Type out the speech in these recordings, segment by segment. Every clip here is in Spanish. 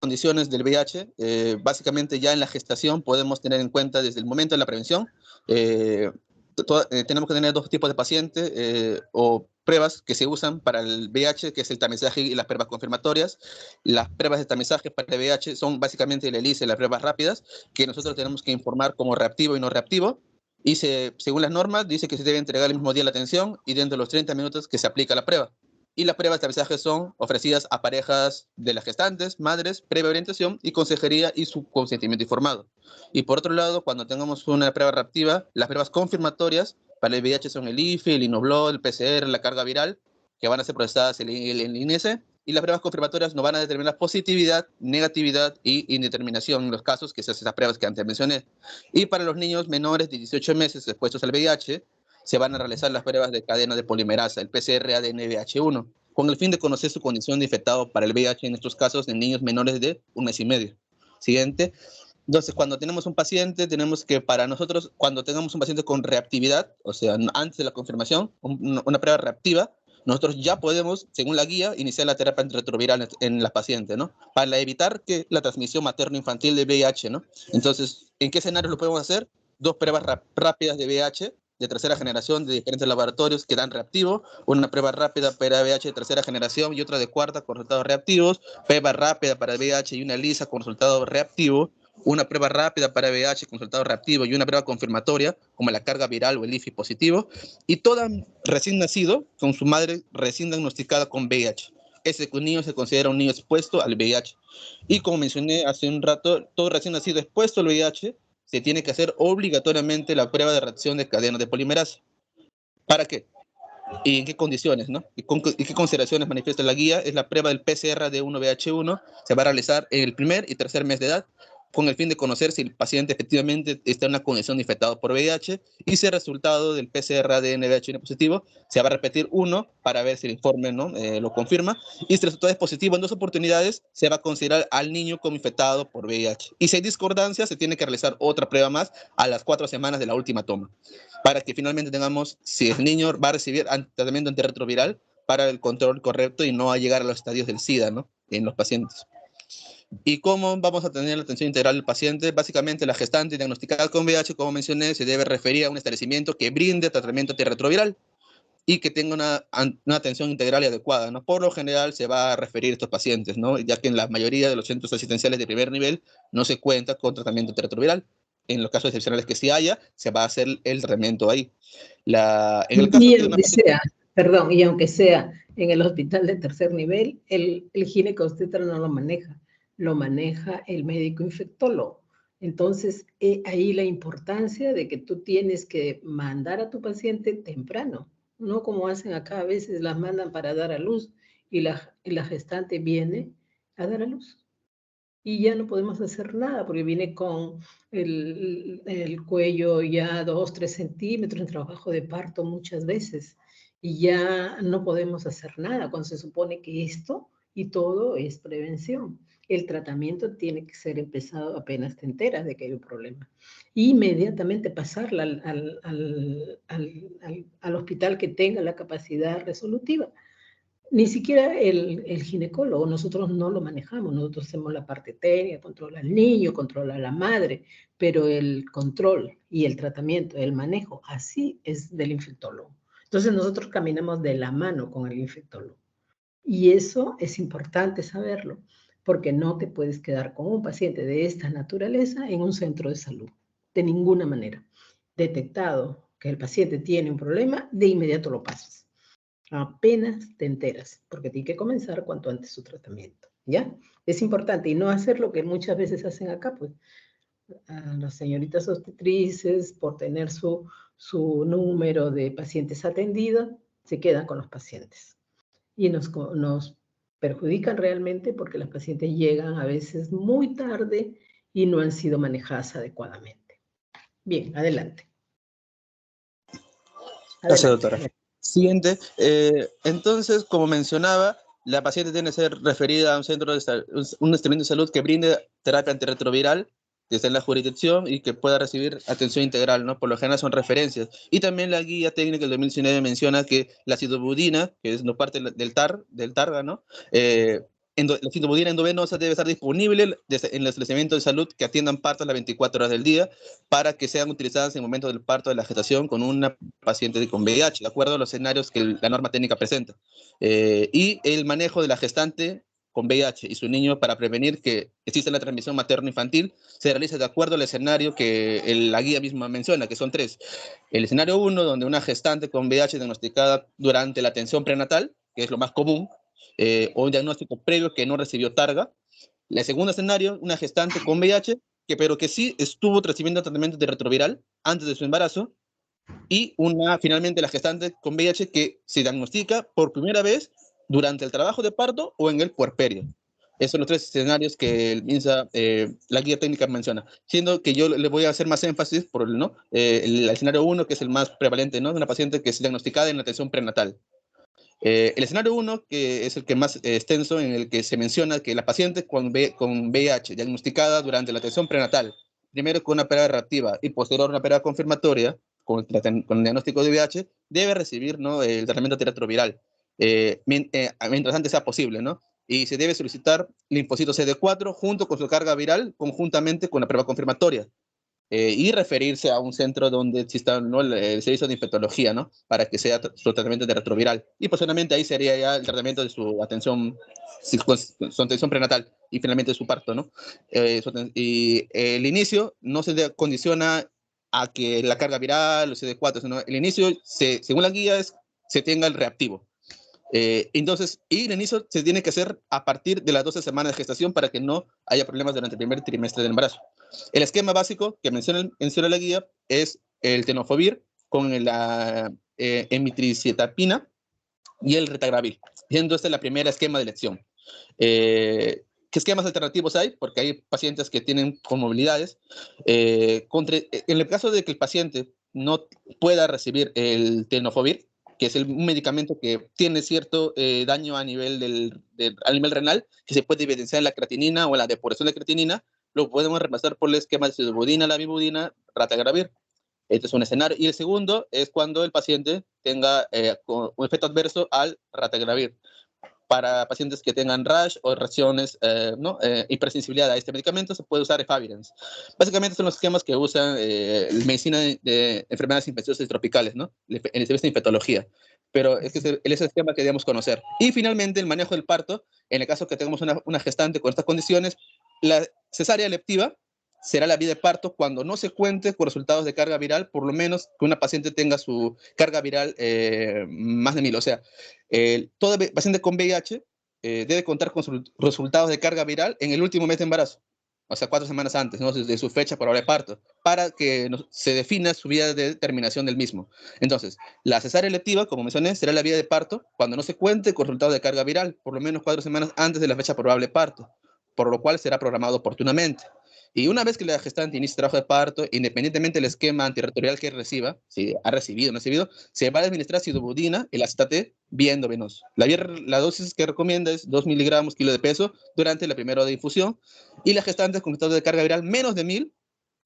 condiciones del VIH, básicamente ya en la gestación podemos tener en cuenta desde el momento de la prevención. Tenemos que tener dos tipos de pacientes o pruebas que se usan para el VIH, que es el tamizaje y las pruebas confirmatorias. Las pruebas de tamizaje para el VIH son básicamente el ELISA y las pruebas rápidas, que nosotros tenemos que informar como reactivo y no reactivo. Y según las normas, dice que se debe entregar el mismo día la atención y dentro de los 30 minutos que se aplica la prueba. Y las pruebas de tamizaje son ofrecidas a parejas de las gestantes, madres, previa orientación y consejería y su consentimiento informado. Y por otro lado, cuando tengamos una prueba reactiva, las pruebas confirmatorias para el VIH son el IFE, el INOBLOT, el PCR, la carga viral, que van a ser procesadas en el INS, y las pruebas confirmatorias nos van a determinar positividad, negatividad y indeterminación en los casos que se hacen esas pruebas que antes mencioné. Y para los niños menores de 18 meses expuestos al VIH, se van a realizar las pruebas de cadena de polimerasa, el PCR ADN-VH1, con el fin de conocer su condición de infectado para el VIH en estos casos de niños menores de 1 mes y medio. Siguiente. Entonces, cuando tenemos un paciente, tenemos que para nosotros, cuando tengamos un paciente con reactividad, o sea, antes de la confirmación, una prueba reactiva, nosotros ya podemos, según la guía, iniciar la terapia antirretroviral en la paciente, ¿no? Para evitar que la transmisión materno-infantil de VIH, ¿no? Entonces, ¿en qué escenarios lo podemos hacer? Dos pruebas rápidas de VIH de tercera generación de diferentes laboratorios que dan reactivo, una prueba rápida para VIH de tercera generación y otra de cuarta con resultados reactivos, prueba rápida para VIH y una ELISA con resultado reactivo, una prueba rápida para VIH con resultado reactivo y una prueba confirmatoria, como la carga viral o el IFI positivo, y toda recién nacido con su madre recién diagnosticada con VIH. Ese niño se considera un niño expuesto al VIH. Y como mencioné hace un rato, todo recién nacido expuesto al VIH se tiene que hacer obligatoriamente la prueba de reacción de cadena de polimerasa. ¿Para qué? ¿Y en qué condiciones, no? ¿Y qué consideraciones manifiesta la guía? Es la prueba del PCR de 1VH1, se va a realizar en el primer y tercer mes de edad, con el fin de conocer si el paciente efectivamente está en una condición de infectado por VIH, y si el resultado del PCR ADN VH1 positivo se va a repetir uno para ver si el informe, ¿no? Lo confirma, y si el resultado es positivo en 2 oportunidades, se va a considerar al niño como infectado por VIH. Y si hay discordancia, se tiene que realizar otra prueba más a las 4 semanas de la última toma, para que finalmente tengamos si el niño va a recibir tratamiento antirretroviral para el control correcto y no a llegar a los estadios del SIDA, ¿no? En los pacientes. ¿Y cómo vamos a tener la atención integral del paciente? Básicamente, la gestante diagnosticada con VIH, como mencioné, se debe referir a un establecimiento que brinde tratamiento antirretroviral y que tenga una atención integral y adecuada, ¿no? Por lo general se va a referir a estos pacientes, ¿no? Ya que en la mayoría de los centros asistenciales de primer nivel no se cuenta con tratamiento antirretroviral. En los casos excepcionales que sí haya, se va a hacer el tratamiento ahí. En el caso Y de una aunque sea, perdón, y aunque sea en el hospital de tercer nivel, el ginecobstetra no lo maneja el médico infectólogo. Entonces, ahí la importancia de que tú tienes que mandar a tu paciente temprano, no como hacen acá, a veces las mandan para dar a luz y la gestante viene a dar a luz. Y ya no podemos hacer nada porque viene con el cuello ya 2, 3 centímetros en trabajo de parto muchas veces. Y ya no podemos hacer nada cuando se supone que esto y todo es prevención. El tratamiento tiene que ser empezado apenas te enteras de que hay un problema. Y inmediatamente pasarla al hospital que tenga la capacidad resolutiva. Ni siquiera el ginecólogo, nosotros no lo manejamos, nosotros hacemos la parte técnica, controla al niño, controla a la madre, pero el control y el tratamiento, el manejo, así es del infectólogo. Entonces nosotros caminamos de la mano con el infectólogo. Y eso es importante saberlo, porque no te puedes quedar con un paciente de esta naturaleza en un centro de salud, de ninguna manera. Detectado que el paciente tiene un problema, de inmediato lo pasas. Apenas te enteras, porque tiene que comenzar cuanto antes su tratamiento, ¿ya? Es importante y no hacer lo que muchas veces hacen acá, pues, a las señoritas obstetrices, por tener su número de pacientes atendidos, se quedan con los pacientes. Y nos perjudican realmente porque las pacientes llegan a veces muy tarde y no han sido manejadas adecuadamente. Bien, adelante. Gracias, doctora. Siguiente. Entonces, como mencionaba, la paciente tiene que ser referida a un centro de un establecimiento de salud que brinde terapia antirretroviral, que esté en la jurisdicción y que pueda recibir atención integral, ¿no? Por lo general son referencias. Y también la guía técnica del 2019 menciona que la acidobudina, que es no parte del TARGA, ¿no? La sindobudina endovenosa debe estar disponible en los establecimientos de salud que atiendan partos las 24 horas del día para que sean utilizadas en el momento del parto de la gestación con una paciente con VIH, de acuerdo a los escenarios que la norma técnica presenta. Y el manejo de la gestante con VIH y su niño para prevenir que exista la transmisión materno-infantil se realiza de acuerdo al escenario que la guía misma menciona, que son 3. El escenario 1, donde una gestante con VIH diagnosticada durante la atención prenatal, que es lo más común, o un diagnóstico previo que no recibió targa. El segundo escenario, una gestante con VIH, pero que sí estuvo recibiendo tratamiento de retroviral antes de su embarazo, y finalmente la gestante con VIH que se diagnostica por primera vez durante el trabajo de parto o en el puerperio. Esos son los 3 escenarios que el MINSA, la guía técnica menciona, siendo que yo le voy a hacer más énfasis por el escenario 1, que es el más prevalente, ¿no? De una paciente que es diagnosticada en la atención prenatal. El escenario 1, que es el que más extenso, en el que se menciona que la paciente con VIH diagnosticada durante la atención prenatal, primero con una prueba reactiva y posterior una prueba confirmatoria con el diagnóstico de VIH, debe recibir, ¿no?, el tratamiento antirretroviral mientras antes sea posible, ¿no? Y se debe solicitar linfocito CD4 junto con su carga viral, conjuntamente con la prueba confirmatoria. Y referirse a un centro donde exista, ¿no?, el servicio de infectología, ¿no?, para que sea su tratamiento de retroviral. Y posteriormente ahí sería ya el tratamiento de su atención, su atención prenatal y finalmente su parto, ¿no? Y el inicio no se condiciona a que la carga viral o CD4, sino el inicio, según la guía, se tenga el reactivo. Entonces, y el inicio se tiene que hacer a partir de las 12 semanas de gestación para que no haya problemas durante el primer trimestre del embarazo. El esquema básico que menciona la guía es el tenofovir con la emitricitabina y el retagravir, siendo este la primera esquema de elección. ¿Qué esquemas alternativos hay? Porque hay pacientes que tienen comorbilidades. En el caso de que el paciente no pueda recibir el tenofovir, que es un medicamento que tiene cierto daño a nivel, a nivel renal, que se puede evidenciar en la creatinina o en la depuración de creatinina, lo podemos reemplazar por el esquema de sidobudina, lamivudina, ratagrapir. Este es un escenario. Y el segundo es cuando el paciente tenga un efecto adverso al ratagrapir. Para pacientes que tengan rash o reacciones, hipersensibilidad a este medicamento, se puede usar efavirenz. Básicamente son los esquemas que usan medicina de enfermedades infecciosas y tropicales, ¿no?, en el servicio de infectología. Pero es el esquema que debemos conocer. Y finalmente, el manejo del parto, en el caso que tengamos una gestante con estas condiciones, la cesárea electiva será la vía de parto cuando no se cuente con resultados de carga viral, por lo menos que una paciente tenga su carga viral más de 1000. O sea, todo paciente con VIH debe contar con sus resultados de carga viral en el último mes de embarazo, o sea, 4 semanas antes, ¿no?, de su fecha probable de parto, para que se defina su vía de terminación del mismo. Entonces, la cesárea electiva, como mencioné, será la vía de parto cuando no se cuente con resultados de carga viral, por lo menos 4 semanas antes de la fecha probable de parto, por lo cual será programado oportunamente. Y una vez que la gestante inicie trabajo de parto, independientemente del esquema antirretroviral que reciba, si ha recibido o no ha recibido, se va a administrar sidobudina, el acetate, vía endovenosa. La dosis que recomienda es 2 miligramos kilo de peso durante la primera hora de infusión, y la gestante con estado de carga viral menos de 1000,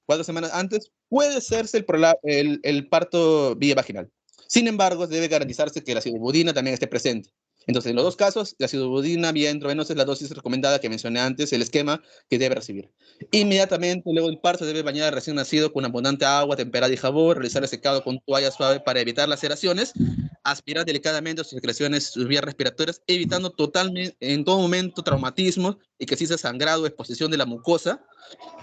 4 semanas antes, puede hacerse el parto vía vaginal. Sin embargo, debe garantizarse que la sidobudina también esté presente. Entonces, en los 2 casos, la sidobudina vía endovenosa es la dosis recomendada que mencioné antes, el esquema que debe recibir. Inmediatamente, luego del parto, debe bañar al recién nacido con abundante agua temperada y jabón, realizar el secado con toalla suave para evitar laceraciones, aspirar delicadamente sus secreciones, sus vías respiratorias, evitando totalmente, en todo momento, traumatismos y que exista sangrado o exposición de la mucosa.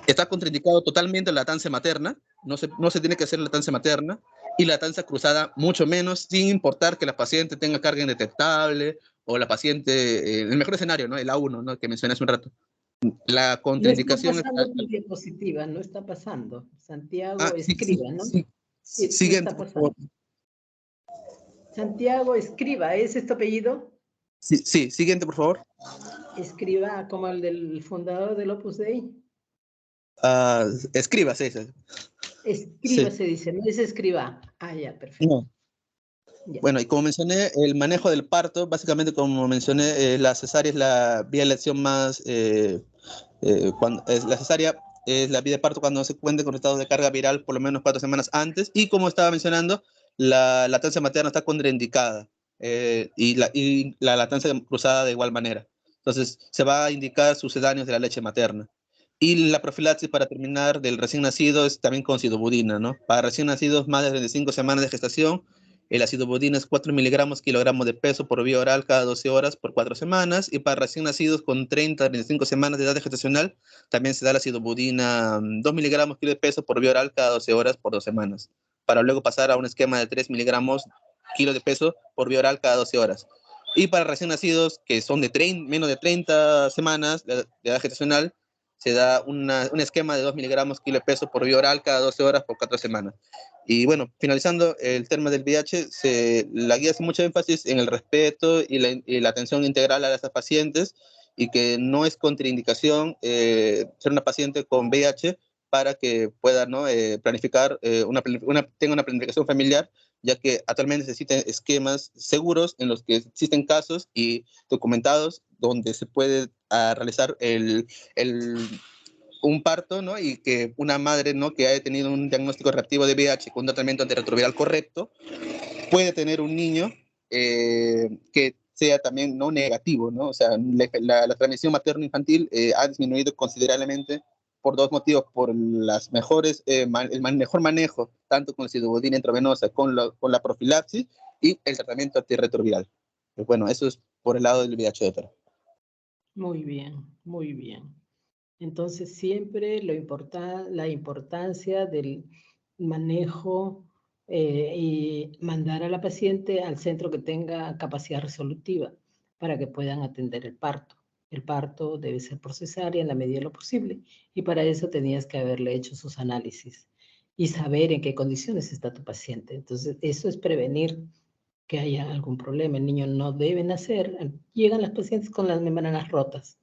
Está contraindicado totalmente la lactancia materna, no se tiene que hacer lactancia materna, y la lactancia cruzada mucho menos, sin importar que la paciente tenga carga indetectable o la paciente, el mejor escenario, ¿no?, el A1, ¿no?, que mencioné hace un rato. La No está contraindicación es... pasando tu diapositiva, no está pasando. Santiago Sí, escriba, ¿no? No siguiente, está por favor. pasando. Santiago Escriba, ¿es tu apellido? Sí, siguiente, por favor. Escriba, como el del fundador del Opus Dei. Escriba, sí. Escriba Sí. se dice, no es escriba. Ah, ya, perfecto. No. Ya. Bueno, y como mencioné, el manejo del parto, básicamente como mencioné, la cesárea es la vía de elección más... la cesárea es la vía de parto cuando no se cuente con estados de carga viral por lo menos 4 semanas antes, y como estaba mencionando, la lactancia materna está contraindicada, y la lactancia cruzada de igual manera. Entonces, se va a indicar sucedáneos de la leche materna. Y la profilaxis para terminar del recién nacido es también con acidobudina, ¿no? Para recién nacidos más de 25 semanas de gestación, el acidobudina es 4 miligramos kilogramos de peso por vía oral cada 12 horas por 4 semanas. Y para recién nacidos con 30 a 25 semanas de edad gestacional, también se da la acidobudina 2 miligramos kilo de peso por vía oral cada 12 horas por 2 semanas. Para luego pasar a un esquema de 3 miligramos kilo de peso por vía oral cada 12 horas. Y para recién nacidos que son de menos de 30 semanas de edad gestacional, se da un esquema de 2 miligramos kilo de peso por vía oral cada 12 horas por 4 semanas. Y bueno, finalizando el tema del VIH, la guía hace mucho énfasis en el respeto y la atención integral a estas pacientes y que no es contraindicación ser una paciente con VIH para que pueda, ¿no? Planificar, tenga una planificación familiar, ya que actualmente existen esquemas seguros en los que existen casos y documentados donde se puede realizar un parto, ¿no? Y que una madre, ¿no? Que haya tenido un diagnóstico reactivo de VIH con un tratamiento antirretroviral correcto, puede tener un niño que sea también no negativo, ¿no? O sea, la transmisión materno-infantil ha disminuido considerablemente por dos motivos, por las mejores, el mejor manejo, tanto con la acidobudina intravenosa, con la profilaxis y el tratamiento antirretroviral. Pues bueno, eso es por el lado del VIH, doctora. Muy bien, muy bien. Entonces, siempre la importancia del manejo y mandar a la paciente al centro que tenga capacidad resolutiva para que puedan atender el parto. El parto debe ser por cesárea en la medida de lo posible y para eso tenías que haberle hecho sus análisis y saber en qué condiciones está tu paciente. Entonces, eso es prevenir que haya algún problema. El niño no debe nacer. Llegan las pacientes con las membranas rotas,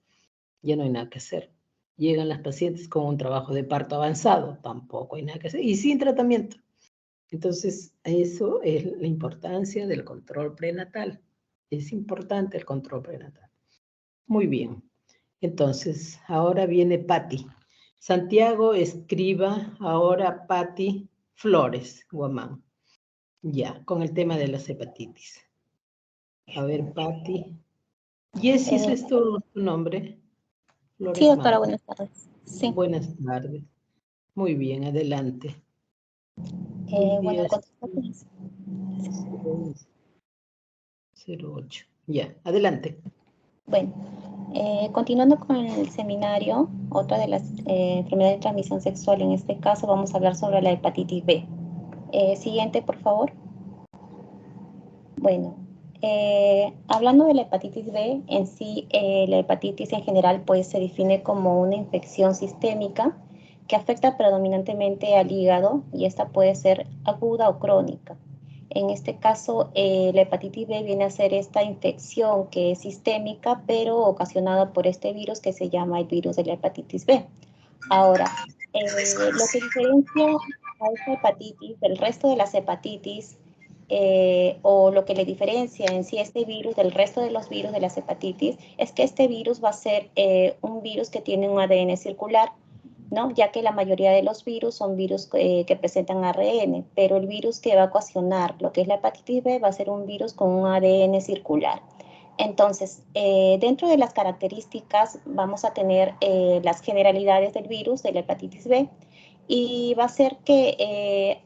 ya no hay nada que hacer. Llegan las pacientes con un trabajo de parto avanzado, tampoco hay nada que hacer, y sin tratamiento. Entonces, eso es la importancia del control prenatal. Es importante el control prenatal. Muy bien. Entonces, ahora viene Patti. Santiago escriba ahora Patti Flores, Guamán. Ya, con el tema de las hepatitis. A ver, Patti. Jessy, ¿ese es tu nombre? Sí, Flores doctora, Mata. buenas tardes. Sí. Buenas tardes. Muy bien, adelante. Hoy día Bueno, es continuamos. 08. Ya, adelante. Bueno, continuando con el seminario, otra de las enfermedades de transmisión sexual, en este caso vamos a hablar sobre la hepatitis B. Siguiente, por favor. Bueno, hablando de la hepatitis B, en sí, la hepatitis en general pues se define como una infección sistémica que afecta predominantemente al hígado y esta puede ser aguda o crónica. En este caso, la hepatitis B viene a ser esta infección que es sistémica, pero ocasionada por este virus que se llama el virus de la hepatitis B. Ahora, lo que diferencia a esta hepatitis del resto de las hepatitis, o lo que le diferencia en sí este virus del resto de los virus de las hepatitis, es que este virus va a ser un virus que tiene un ADN circular, ¿no? Ya que la mayoría de los virus son virus que presentan ARN, pero el virus que va a ocasionar lo que es la hepatitis B va a ser un virus con un ADN circular. Entonces, dentro de las características vamos a tener las generalidades del virus de la hepatitis B y va a ser que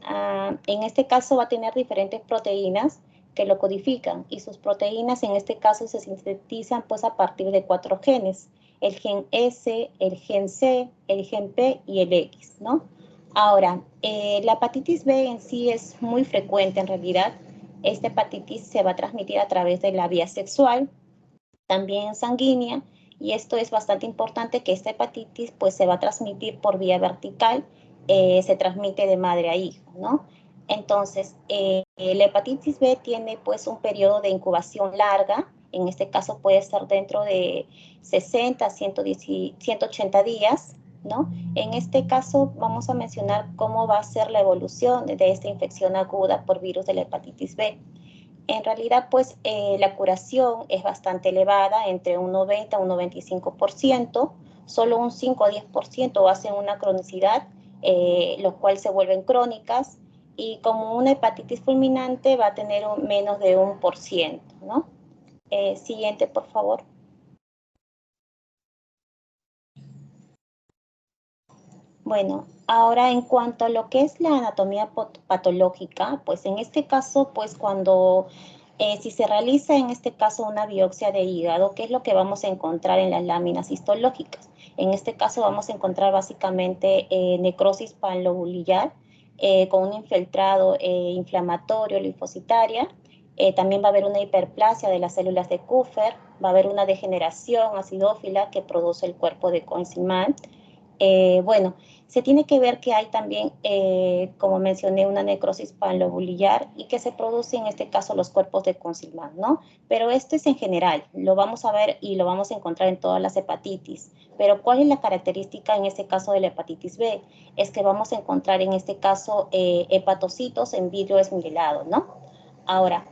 en este caso va a tener diferentes proteínas que lo codifican y sus proteínas en este caso se sintetizan pues a partir de 4 genes, el gen S, el gen C, el gen P y el X, ¿no? Ahora, la hepatitis B en sí es muy frecuente en realidad. Esta hepatitis se va a transmitir a través de la vía sexual, también sanguínea, y esto es bastante importante que esta hepatitis pues se va a transmitir por vía vertical, se transmite de madre a hijo, ¿no? Entonces, la hepatitis B tiene pues un periodo de incubación larga, en este caso puede ser dentro de 60 a 180 días, ¿no? En este caso vamos a mencionar cómo va a ser la evolución de esta infección aguda por virus de la hepatitis B. En realidad, pues la curación es bastante elevada, entre un 90 a un 95%, solo un 5 a 10% hacen una cronicidad, lo cual se vuelven crónicas, y como una hepatitis fulminante va a tener menos de 1%, ¿no? Siguiente, por favor. Bueno, ahora en cuanto a lo que es la anatomía patológica, pues en este caso, pues cuando, si se realiza en este caso una biopsia de hígado, ¿qué es lo que vamos a encontrar en las láminas histológicas? En este caso vamos a encontrar básicamente necrosis panlobulillar con un infiltrado inflamatorio linfocitaria. También va a haber una hiperplasia de las células de Kupffer, va a haber una degeneración acidófila que produce el cuerpo de Cohen-Mansell. Bueno, se tiene que ver que hay también, como mencioné, una necrosis panlobulillar y que se produce en este caso los cuerpos de Consilman, ¿no? Pero esto es en general, lo vamos a ver y lo vamos a encontrar en todas las hepatitis. Pero ¿cuál es la característica en este caso de la hepatitis B? Es que vamos a encontrar en este caso hepatocitos en vidrio esmirelado, ¿no? Ahora,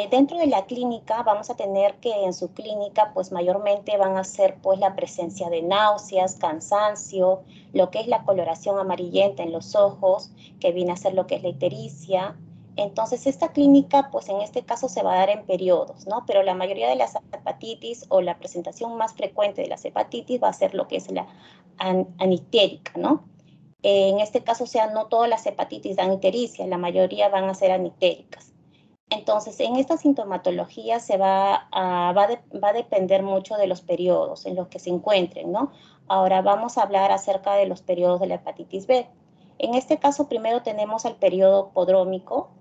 dentro de la clínica vamos a tener que en su clínica pues mayormente van a ser pues la presencia de náuseas, cansancio, lo que es la coloración amarillenta en los ojos, que viene a ser lo que es la ictericia. Entonces esta clínica pues en este caso se va a dar en periodos, ¿no? Pero la mayoría de las hepatitis o la presentación más frecuente de las hepatitis va a ser lo que es la anictérica, ¿no? En este caso, o sea, no todas las hepatitis dan ictericia, la mayoría van a ser anictéricas. Entonces, en esta sintomatología va a depender mucho de los periodos en los que se encuentren, ¿no? Ahora vamos a hablar acerca de los periodos de la hepatitis B. En este caso, primero tenemos el periodo prodrómico.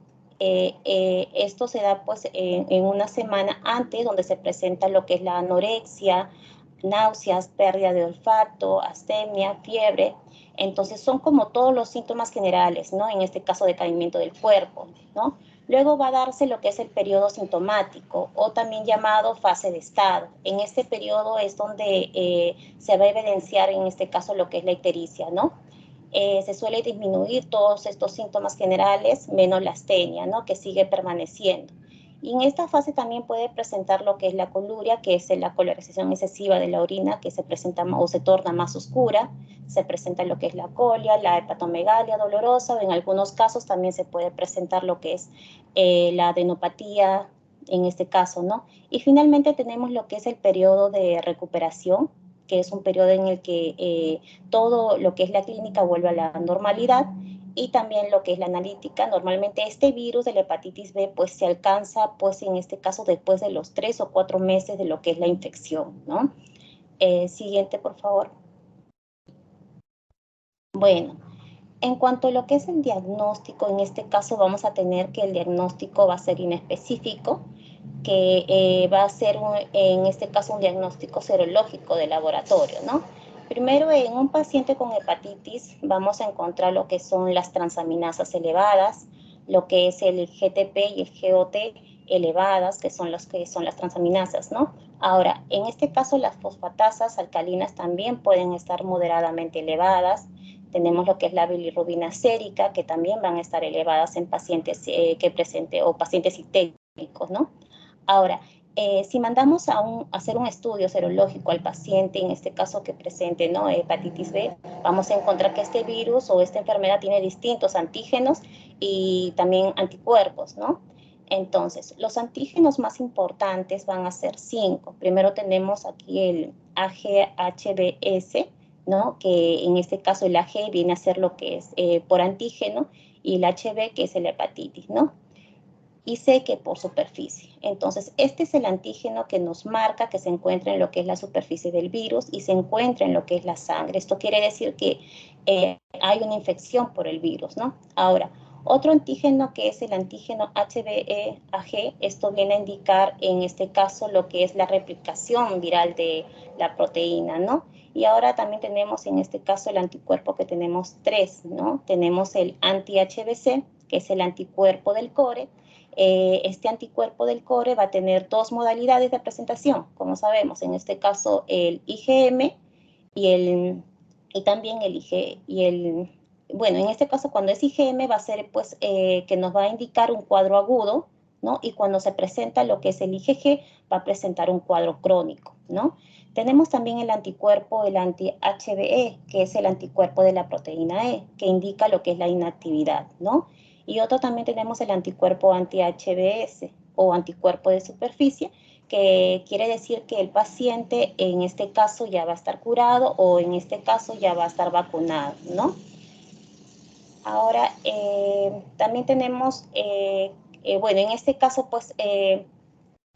Esto se da pues en una semana antes, donde se presenta lo que es la anorexia, náuseas, pérdida de olfato, astemia, fiebre. Entonces, son como todos los síntomas generales, ¿no? En este caso, decaimiento del cuerpo, ¿no? Luego va a darse lo que es el periodo sintomático o también llamado fase de estado. En este periodo es donde se va a evidenciar en este caso lo que es la ictericia, ¿no? Se suele disminuir todos estos síntomas generales menos la astenia, ¿no? Que sigue permaneciendo. Y en esta fase también puede presentar lo que es la coluria, que es la colorización excesiva de la orina, que se presenta o se torna más oscura. Se presenta lo que es la colia, la hepatomegalia dolorosa, o en algunos casos también se puede presentar lo que es la adenopatía, en este caso, ¿no? Y finalmente tenemos lo que es el periodo de recuperación, que es un periodo en el que todo lo que es la clínica vuelve a la normalidad, y también lo que es la analítica. Normalmente este virus de la hepatitis B pues se alcanza pues en este caso después de los 3 o 4 meses de lo que es la infección, ¿no? Siguiente, por favor. Bueno, en cuanto a lo que es el diagnóstico, en este caso vamos a tener que el diagnóstico va a ser inespecífico, que va a ser en este caso un diagnóstico serológico de laboratorio, ¿no? Primero, en un paciente con hepatitis vamos a encontrar lo que son las transaminasas elevadas, lo que es el GTP y el GOT elevadas, que son las transaminasas, ¿no? Ahora, en este caso las fosfatasas alcalinas también pueden estar moderadamente elevadas. Tenemos lo que es la bilirrubina sérica, que también van a estar elevadas en pacientes que presenten o pacientes ictéricos, ¿no? Ahora, si mandamos a hacer un estudio serológico al paciente, en este caso que presente, ¿no?, hepatitis B, vamos a encontrar que este virus o esta enfermedad tiene distintos antígenos y también anticuerpos, ¿no? Entonces, los antígenos más importantes van a ser 5. Primero tenemos aquí el AG-HBS, ¿no?, que en este caso el AG viene a ser lo que es por antígeno, y el HB, que es el hepatitis, ¿no? Y C, que por superficie. Entonces, este es el antígeno que nos marca que se encuentra en lo que es la superficie del virus y se encuentra en lo que es la sangre. Esto quiere decir que hay una infección por el virus, ¿no? Ahora, otro antígeno que es el antígeno HBe-Ag, esto viene a indicar en este caso lo que es la replicación viral de la proteína, ¿no? Y ahora también tenemos en este caso el anticuerpo, que tenemos 3, ¿no? Tenemos el anti-HBC, que es el anticuerpo del core. Este anticuerpo del core va a tener 2 modalidades de presentación, como sabemos, en este caso el IgM y también el IG, bueno, en este caso cuando es IgM va a ser pues que nos va a indicar un cuadro agudo, ¿no? Y cuando se presenta lo que es el IgG va a presentar un cuadro crónico, ¿no? Tenemos también el anticuerpo, el anti-HBE, que es el anticuerpo de la proteína E, que indica lo que es la inactividad, ¿no? Y otro también tenemos el anticuerpo anti-HBS o anticuerpo de superficie, que quiere decir que el paciente en este caso ya va a estar curado o en este caso ya va a estar vacunado, ¿no? Ahora, también tenemos, bueno, en este caso, pues,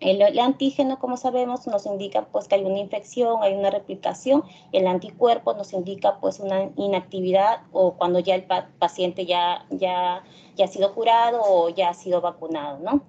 el antígeno, como sabemos, nos indica pues que hay una infección, hay una replicación. El anticuerpo nos indica pues una inactividad o cuando ya el paciente ya ha sido curado o ya ha sido vacunado, ¿no?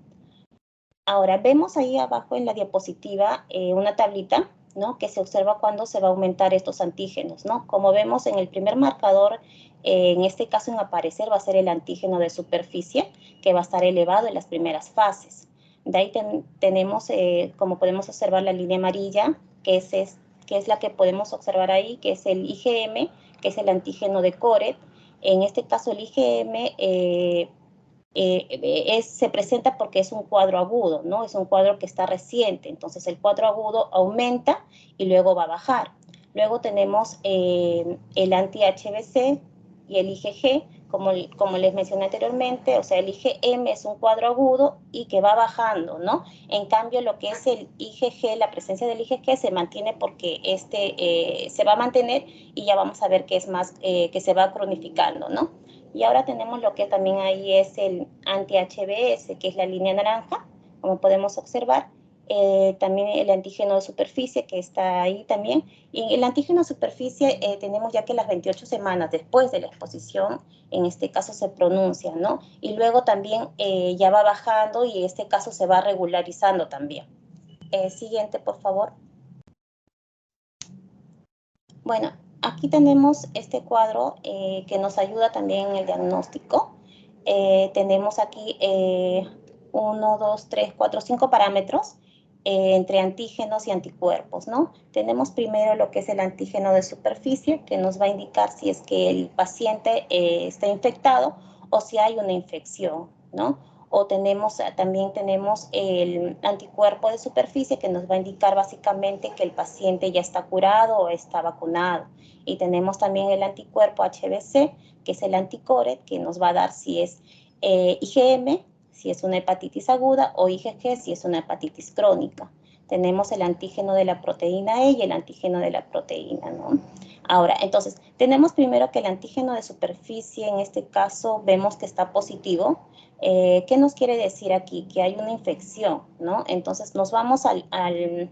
Ahora, vemos ahí abajo en la diapositiva una tablita, ¿no? Que se observa cuando se va a aumentar estos antígenos, ¿no? Como vemos en el primer marcador, en este caso en aparecer va a ser el antígeno de superficie, que va a estar elevado en las primeras fases. De ahí tenemos, como podemos observar, la línea amarilla, que es la que podemos observar ahí, que es el IgM, que es el antígeno de Coret. En este caso, el IgM se presenta porque es un cuadro agudo, ¿no? Es un cuadro que está reciente, entonces el cuadro agudo aumenta y luego va a bajar. Luego tenemos el anti-HBC y el IgG, como les mencioné anteriormente, o sea, el IgM es un cuadro agudo y que va bajando, ¿no? En cambio, lo que es el IgG, la presencia del IgG se mantiene porque se va a mantener y ya vamos a ver que es más, que se va cronificando, ¿no? Y ahora tenemos lo que también ahí es el anti-HBS, que es la línea naranja, como podemos observar. También el antígeno de superficie, que está ahí también. Y el antígeno de superficie tenemos ya que las 28 semanas después de la exposición, en este caso se pronuncia, ¿no? Y luego también ya va bajando y en este caso se va regularizando también. Siguiente, por favor. Bueno, aquí tenemos este cuadro que nos ayuda también en el diagnóstico. Tenemos aquí 1, 2, 3, 4, 5 parámetros entre antígenos y anticuerpos, ¿no? Tenemos primero lo que es el antígeno de superficie, que nos va a indicar si es que el paciente está infectado o si hay una infección, ¿no? O también tenemos el anticuerpo de superficie que nos va a indicar básicamente que el paciente ya está curado o está vacunado. Y tenemos también el anticuerpo HBC, que es el anticoret, que nos va a dar si es IgM, si es una hepatitis aguda, o IgG, si es una hepatitis crónica. Tenemos el antígeno de la proteína E y el antígeno de la proteína, ¿no? Ahora, entonces, tenemos primero que el antígeno de superficie, en este caso, vemos que está positivo. ¿Qué nos quiere decir aquí? Que hay una infección, ¿no? Entonces, nos vamos al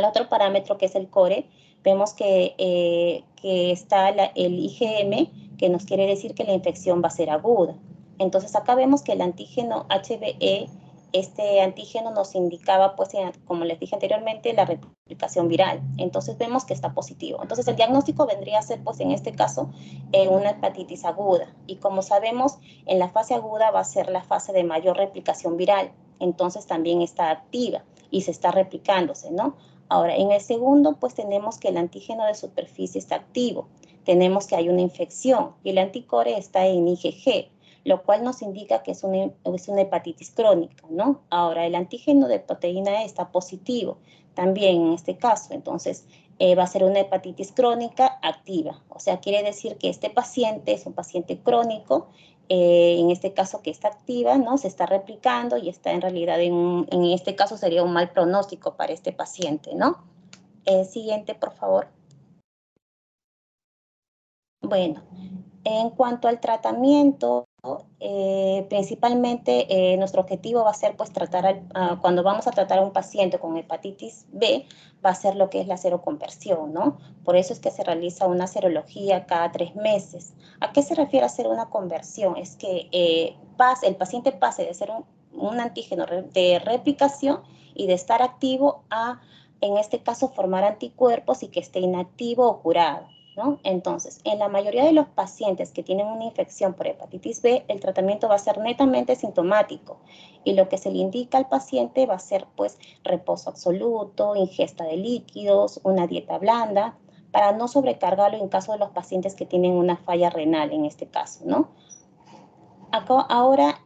otro parámetro que es el core. Vemos que está el IgM, que nos quiere decir que la infección va a ser aguda. Entonces, acá vemos que el antígeno HBE, este antígeno nos indicaba, pues, como les dije anteriormente, la replicación viral. Entonces, vemos que está positivo. Entonces, el diagnóstico vendría a ser, pues, en este caso, una hepatitis aguda. Y como sabemos, en la fase aguda va a ser la fase de mayor replicación viral. Entonces, también está activa y se está replicándose, ¿no? Ahora, en el segundo, pues, tenemos que el antígeno de superficie está activo. Tenemos que hay una infección y el anticore está en IgG, lo cual nos indica que es una hepatitis crónica, ¿no? Ahora, el antígeno de proteína E está positivo, también en este caso, entonces va a ser una hepatitis crónica activa, o sea, quiere decir que este paciente es un paciente crónico, en este caso que está activa, ¿no? Se está replicando y está en realidad en este caso sería un mal pronóstico para este paciente, ¿no? Siguiente, por favor. Bueno, en cuanto al tratamiento, principalmente nuestro objetivo va a ser, pues, cuando vamos a tratar a un paciente con hepatitis B, va a ser lo que es la seroconversión, ¿no? Por eso es que se realiza una serología cada 3 meses. ¿A qué se refiere hacer una conversión? Es que el paciente pase de ser un antígeno de replicación y de estar activo a, en este caso, formar anticuerpos y que esté inactivo o curado, ¿no? Entonces, en la mayoría de los pacientes que tienen una infección por hepatitis B, el tratamiento va a ser netamente sintomático y lo que se le indica al paciente va a ser, pues, reposo absoluto, ingesta de líquidos, una dieta blanda, para no sobrecargarlo en caso de los pacientes que tienen una falla renal en este caso, ¿no? Ahora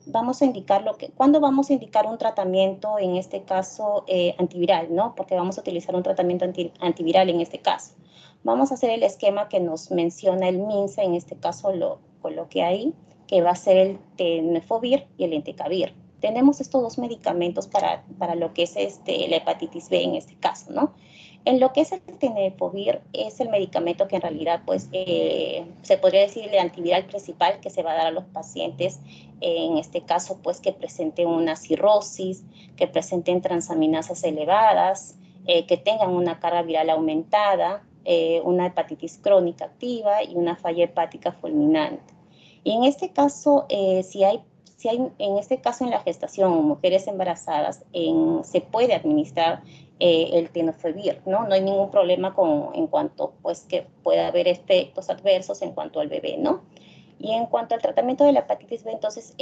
vamos a indicar ¿cuándo vamos a indicar un tratamiento, en este caso antiviral, ¿no? Porque vamos a utilizar un tratamiento antiviral en este caso. Vamos a hacer el esquema que nos menciona el MINSA, en este caso lo coloqué ahí, que va a ser el tenofovir y el entecavir. Tenemos estos dos medicamentos para lo que es la hepatitis B en este caso, ¿no? En lo que es el tenofovir, es el medicamento que en realidad, pues, se podría decir el antiviral principal que se va a dar a los pacientes, en este caso, pues, que presenten una cirrosis, que presenten transaminasas elevadas, que tengan una carga viral aumentada, una hepatitis crónica activa y una falla hepática fulminante. Y en este caso, en este caso en la gestación o mujeres embarazadas, se puede administrar el tenofovir, ¿no? No hay ningún problema en cuanto, pues, que pueda haber efectos adversos en cuanto al bebé, ¿no? Y en cuanto al tratamiento de la hepatitis B, entonces,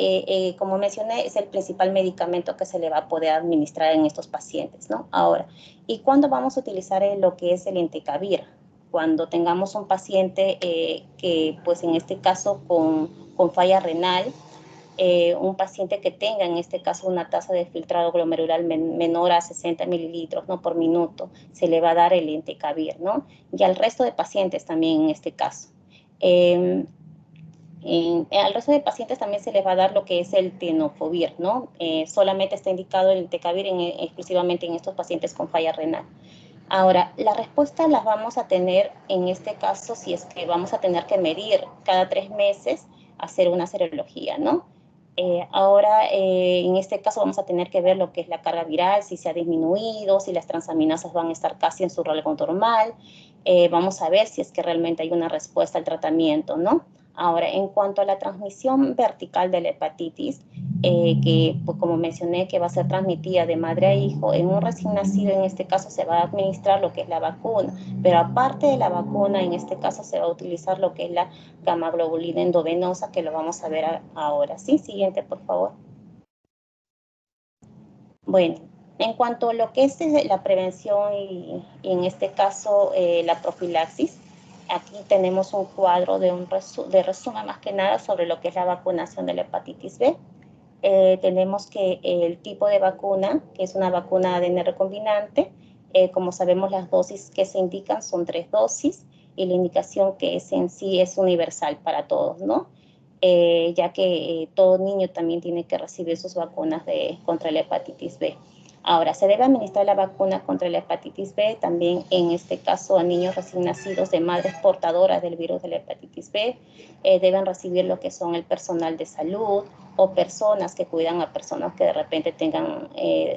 como mencioné, es el principal medicamento que se le va a poder administrar en estos pacientes, ¿no? Ahora, ¿y cuándo vamos a utilizar lo que es el entecavir? Cuando tengamos un paciente que, pues, en este caso, con falla renal, un paciente que tenga en este caso una tasa de filtrado glomerular menor a 60 mililitros, ¿no?, por minuto, se le va a dar el entecavir, ¿no? Y al resto de pacientes también en este caso. Al resto de pacientes también se les va a dar lo que es el tenofovir, ¿no? Solamente está indicado el entecavir exclusivamente en estos pacientes con falla renal. Ahora, la respuesta las vamos a tener en este caso si es que vamos a tener que medir cada 3 meses, hacer una serología, ¿no? Ahora, en este caso vamos a tener que ver lo que es la carga viral, si se ha disminuido, si las transaminasas van a estar casi en su rango normal. Vamos a ver si es que realmente hay una respuesta al tratamiento, ¿no? Ahora, en cuanto a la transmisión vertical de la hepatitis, que, pues, como mencioné, que va a ser transmitida de madre a hijo, en un recién nacido, en este caso, se va a administrar lo que es la vacuna, pero aparte de la vacuna, en este caso, se va a utilizar lo que es la gamaglobulina endovenosa, que lo vamos a ver ahora. Sí, siguiente, por favor. Bueno, en cuanto a lo que es la prevención y en este caso la profilaxis, aquí tenemos un cuadro de resumen más que nada sobre lo que es la vacunación de la hepatitis B. Tenemos que el tipo de vacuna, que es una vacuna ADN recombinante, como sabemos las dosis que se indican son 3 dosis y la indicación que es en sí es universal para todos, ¿no? Ya que todo niño también tiene que recibir sus vacunas contra la hepatitis B. Ahora, se debe administrar la vacuna contra la hepatitis B también, en este caso, a niños recién nacidos de madres portadoras del virus de la hepatitis B. Deben recibir lo que son el personal de salud o personas que cuidan a personas que de repente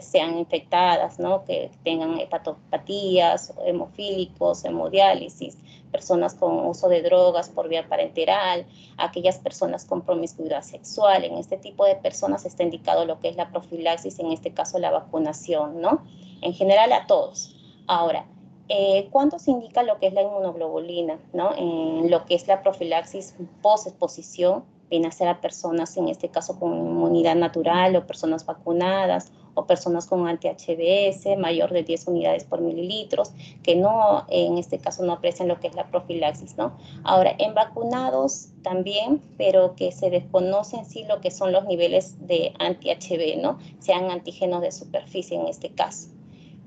sean infectadas, ¿no? Que tengan hepatopatías, hemofílicos, hemodiálisis, personas con uso de drogas por vía parenteral, aquellas personas con promiscuidad sexual. En este tipo de personas está indicado lo que es la profilaxis, en este caso la vacunación, ¿no? En general a todos. Ahora, ¿cuándo se indica lo que es la inmunoglobulina, ¿no? En lo que es la profilaxis post-exposición, viene a ser a personas, en este caso, con inmunidad natural o personas vacunadas o personas con anti-HBs mayor de 10 unidades por mililitros, que no, en este caso, no aprecian lo que es la profilaxis, ¿no? Ahora, en vacunados también, pero que se desconoce en sí lo que son los niveles de anti-HB, ¿no? Sean antígenos de superficie en este caso.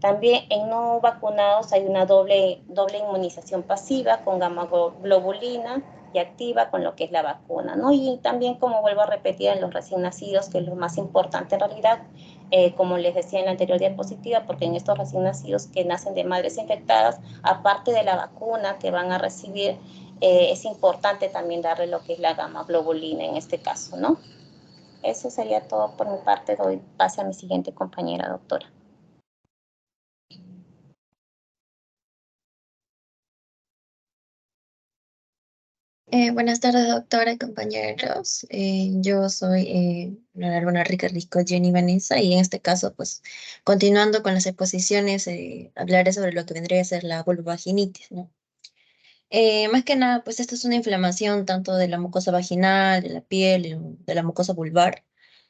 También en no vacunados hay una doble inmunización pasiva con gamma-globulina y activa con lo que es la vacuna, ¿no? Y también, como vuelvo a repetir, en los recién nacidos, que es lo más importante en realidad, como les decía en la anterior diapositiva, porque en estos recién nacidos que nacen de madres infectadas, aparte de la vacuna que van a recibir, es importante también darle lo que es la gamma-globulina en este caso, ¿no? Eso sería todo por mi parte. Doy pase a mi siguiente compañera, doctora. Buenas tardes, doctora y compañeros. Yo soy Luna Rica Rico Jenny Vanessa y en este caso, pues, continuando con las exposiciones, hablaré sobre lo que vendría a ser la vulvovaginitis, ¿no? Más que nada, pues, esto es una inflamación tanto de la mucosa vaginal, de la piel, de la mucosa vulvar.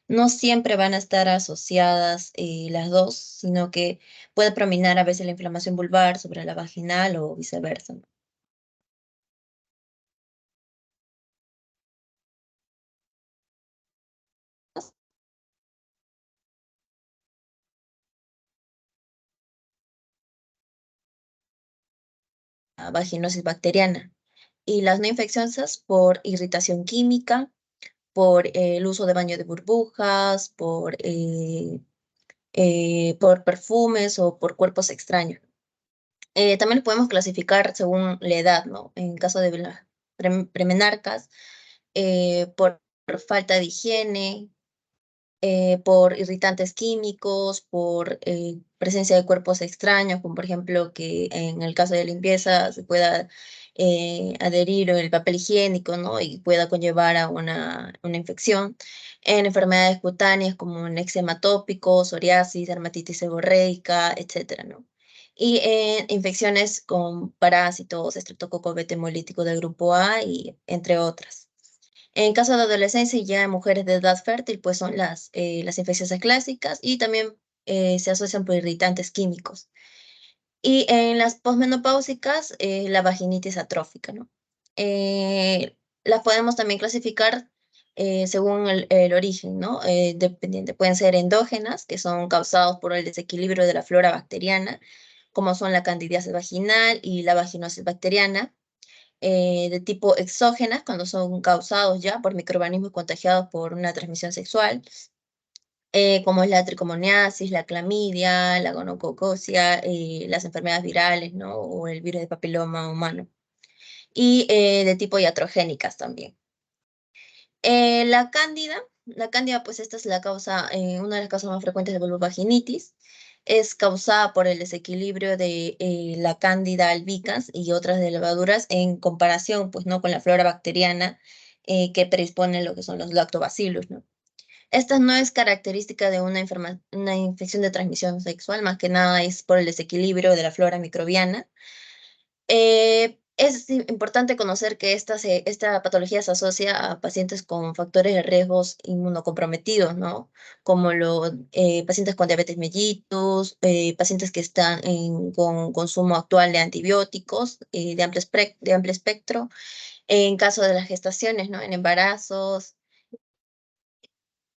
No siempre van a estar asociadas las dos, sino que puede predominar a veces la inflamación vulvar sobre la vaginal o viceversa, ¿no? La vaginosis bacteriana y las no infecciosas por irritación química por el uso de baño de burbujas, por perfumes o por cuerpos extraños. También lo podemos clasificar según la edad, ¿no? En caso de las premenarcas, por falta de higiene, por irritantes químicos, por presencia de cuerpos extraños, como por ejemplo que en el caso de limpieza se pueda adherir el papel higiénico, ¿no? Y pueda conllevar a una infección. En enfermedades cutáneas como el eczema tópico, psoriasis, dermatitis seborreica, etcétera, ¿no? Y en infecciones con parásitos, estreptococo beta hemolítico del grupo A y entre otras. En caso de adolescencia y ya en mujeres de edad fértil, pues son las infecciones clásicas y también se asocian por irritantes químicos. Y en las posmenopáusicas, la vaginitis atrófica, ¿no? Las podemos también clasificar según el origen, ¿no? Dependiente. Pueden ser endógenas, que son causados por el desequilibrio de la flora bacteriana, como son la candidiasis vaginal y la vaginosis bacteriana de tipo exógenas, cuando son causados ya por microorganismos contagiados por una transmisión sexual, como es la tricomoniasis, la clamidia, la gonococosia, las enfermedades virales, ¿no? O el virus de papiloma humano. Y de tipo iatrogénicas también. La cándida, pues esta es la causa, una de las causas más frecuentes de vulvovaginitis. Es causada por el desequilibrio de la cándida albicans y otras de levaduras en comparación, pues, ¿no? Con la flora bacteriana que predispone lo que son los lactobacillus, ¿no? Esta no es característica de una infección de transmisión sexual, más que nada es por el desequilibrio de la flora microbiana. Es importante conocer que esta patología se asocia a pacientes con factores de riesgos inmunocomprometidos, ¿no? Como los pacientes con diabetes mellitus, pacientes que están con consumo actual de antibióticos de amplio espectro, en caso de las gestaciones, ¿no? En embarazos,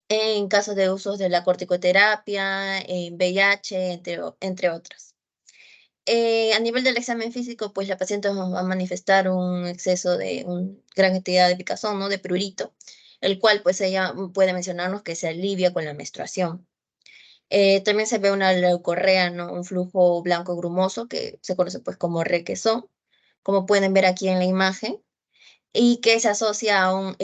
en caso de usos de la corticoterapia, en VIH, entre otras. A nivel del examen físico, pues la paciente nos va a manifestar un exceso de una gran cantidad de picazón, ¿no? De prurito, el cual pues ella puede mencionarnos que se alivia con la menstruación. También se ve una leucorrea, ¿no? Un flujo blanco grumoso que se conoce pues como requesón, como pueden ver aquí en la imagen, y que se asocia a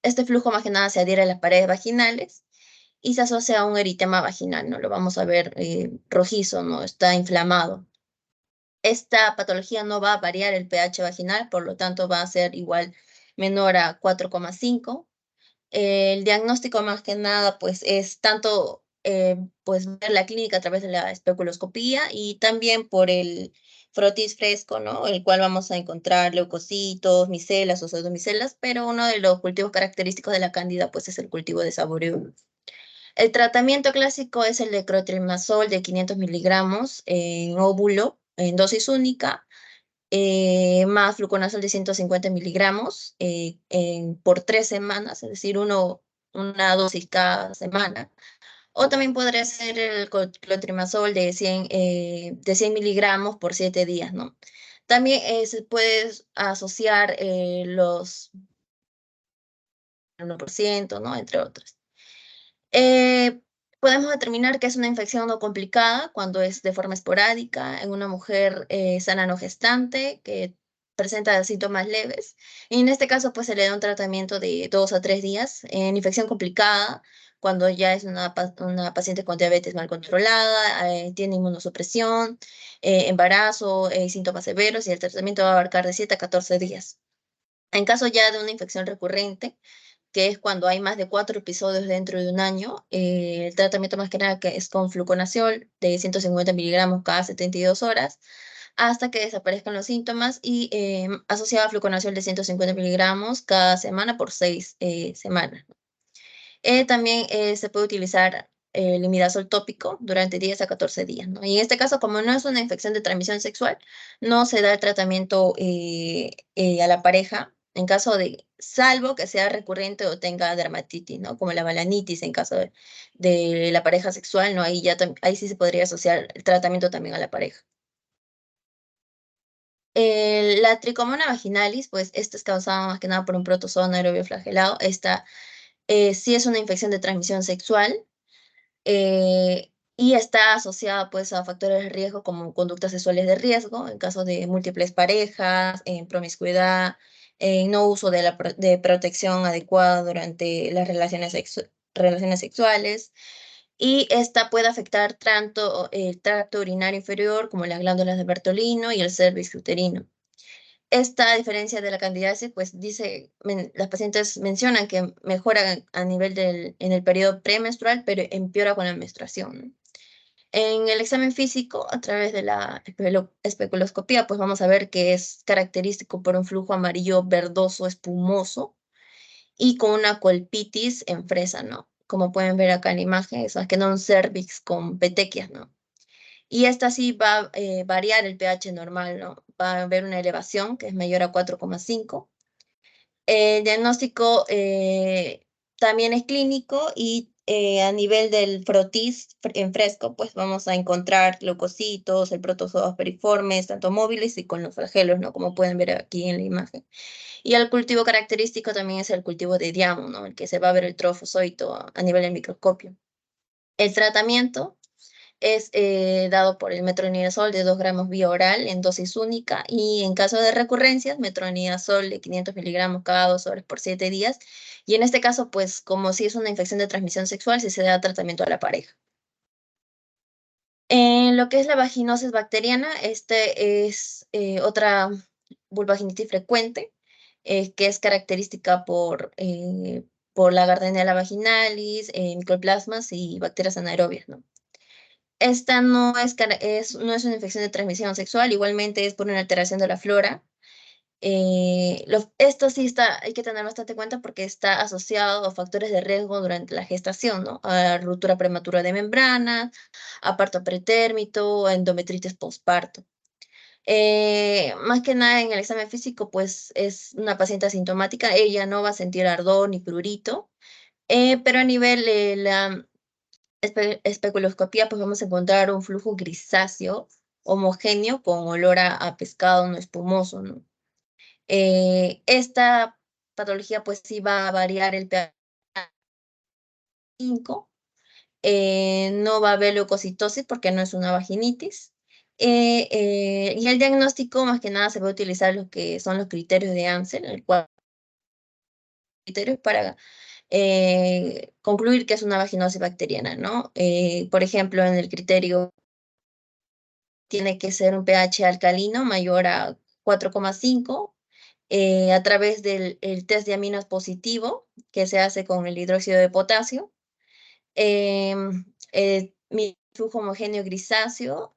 este flujo más que nada se adhiere a las paredes vaginales y se asocia a un eritema vaginal, ¿no? Lo vamos a ver rojizo, ¿no? Está inflamado. Esta patología no va a variar el pH vaginal, por lo tanto va a ser igual menor a 4,5. El diagnóstico más que nada pues es tanto pues ver la clínica a través de la especuloscopía y también por el frotis fresco, ¿no? El cual vamos a encontrar leucocitos, micelas o pseudomicelas, pero uno de los cultivos característicos de la cándida pues es el cultivo de saboreo. El tratamiento clásico es el de clotrimazol de 500 miligramos en óvulo, en dosis única, más fluconazol de 150 miligramos por 3 semanas, es decir, una dosis cada semana. O también podría ser el clotrimazol de 100 miligramos por 7 días, ¿no? También se puede asociar los 1%, ¿no? Entre otros. Eh, Podemos determinar que es una infección no complicada cuando es de forma esporádica en una mujer sana no gestante que presenta síntomas leves. Y en este caso, pues se le da un tratamiento de 2 a 3 días. En infección complicada, cuando ya es una paciente con diabetes mal controlada, tiene inmunosupresión, embarazo, síntomas severos y el tratamiento va a abarcar de 7 a 14 días. En caso ya de una infección recurrente, que es cuando hay más de 4 episodios dentro de un año. El tratamiento más que nada que es con fluconazol de 150 miligramos cada 72 horas hasta que desaparezcan los síntomas y asociado a fluconazol de 150 miligramos cada semana por 6 semanas. También se puede utilizar el imidazol tópico durante 10 a 14 días, ¿no? Y en este caso, como no es una infección de transmisión sexual, no se da el tratamiento a la pareja en caso de, salvo que sea recurrente o tenga dermatitis, ¿no? Como la balanitis en caso de la pareja sexual, ¿no? Ahí sí se podría asociar el tratamiento también a la pareja. La tricomona vaginalis, pues esta es causada más que nada por un protozoa anaerobio flagelado. Esta sí es una infección de transmisión sexual y está asociada pues a factores de riesgo como conductas sexuales de riesgo en caso de múltiples parejas, en promiscuidad, en no uso de protección adecuada durante las relaciones sexuales. Y esta puede afectar tanto el tracto urinario inferior como las glándulas de Bertolino y el cervix uterino. Esta diferencia de la candidiasis, pues las pacientes mencionan que mejora a nivel en el periodo premenstrual, pero empeora con la menstruación, ¿no? En el examen físico, a través de la especuloscopía, pues vamos a ver que es característico por un flujo amarillo verdoso espumoso y con una colpitis en fresa, ¿no? Como pueden ver acá en la imagen, es que no un cervix con petequias, ¿no? Y esta sí va a variar el pH normal, ¿no? Va a haber una elevación que es mayor a 4,5. El diagnóstico también es clínico y a nivel del frotis en fresco, pues vamos a encontrar leucocitos, el protozoos periformes, tanto móviles y con los flagelos, ¿no? Como pueden ver aquí en la imagen. Y el cultivo característico también es el cultivo de Diamo, ¿no? El que se va a ver el trofozoito a nivel del microscopio. El tratamiento es dado por el metronidazol de 2 gramos vía oral en dosis única y en caso de recurrencias, metronidazol de 500 miligramos cada 2 horas por 7 días. Y en este caso, pues como si es una infección de transmisión sexual, si se da tratamiento a la pareja. En lo que es la vaginosis bacteriana, este es otra vulvaginitis frecuente, que es característica por la Gardnerella vaginalis, micoplasmas y bacterias anaerobias, ¿no? Esta no es una infección de transmisión sexual, igualmente es por una alteración de la flora. Esto sí hay que tener bastante cuenta porque está asociado a factores de riesgo durante la gestación, ¿no? A ruptura prematura de membranas, a parto pretérmito, a endometritis postparto. Más que nada en el examen físico, pues es una paciente asintomática, ella no va a sentir ardor ni prurito, pero a nivel de la especuloscopía, pues vamos a encontrar un flujo grisáceo homogéneo con olor a pescado no espumoso, ¿no? Esta patología pues sí va a variar el pH 5, no va a haber leucocitosis porque no es una vaginitis. Y el diagnóstico más que nada se va a utilizar lo que son los criterios de Ansel, el cual criterios para concluir que es una vaginosis bacteriana, ¿no? Por ejemplo, en el criterio tiene que ser un pH alcalino mayor a 4,5 a través del el test de aminas positivo que se hace con el hidróxido de potasio. Mi flujo homogéneo grisáceo,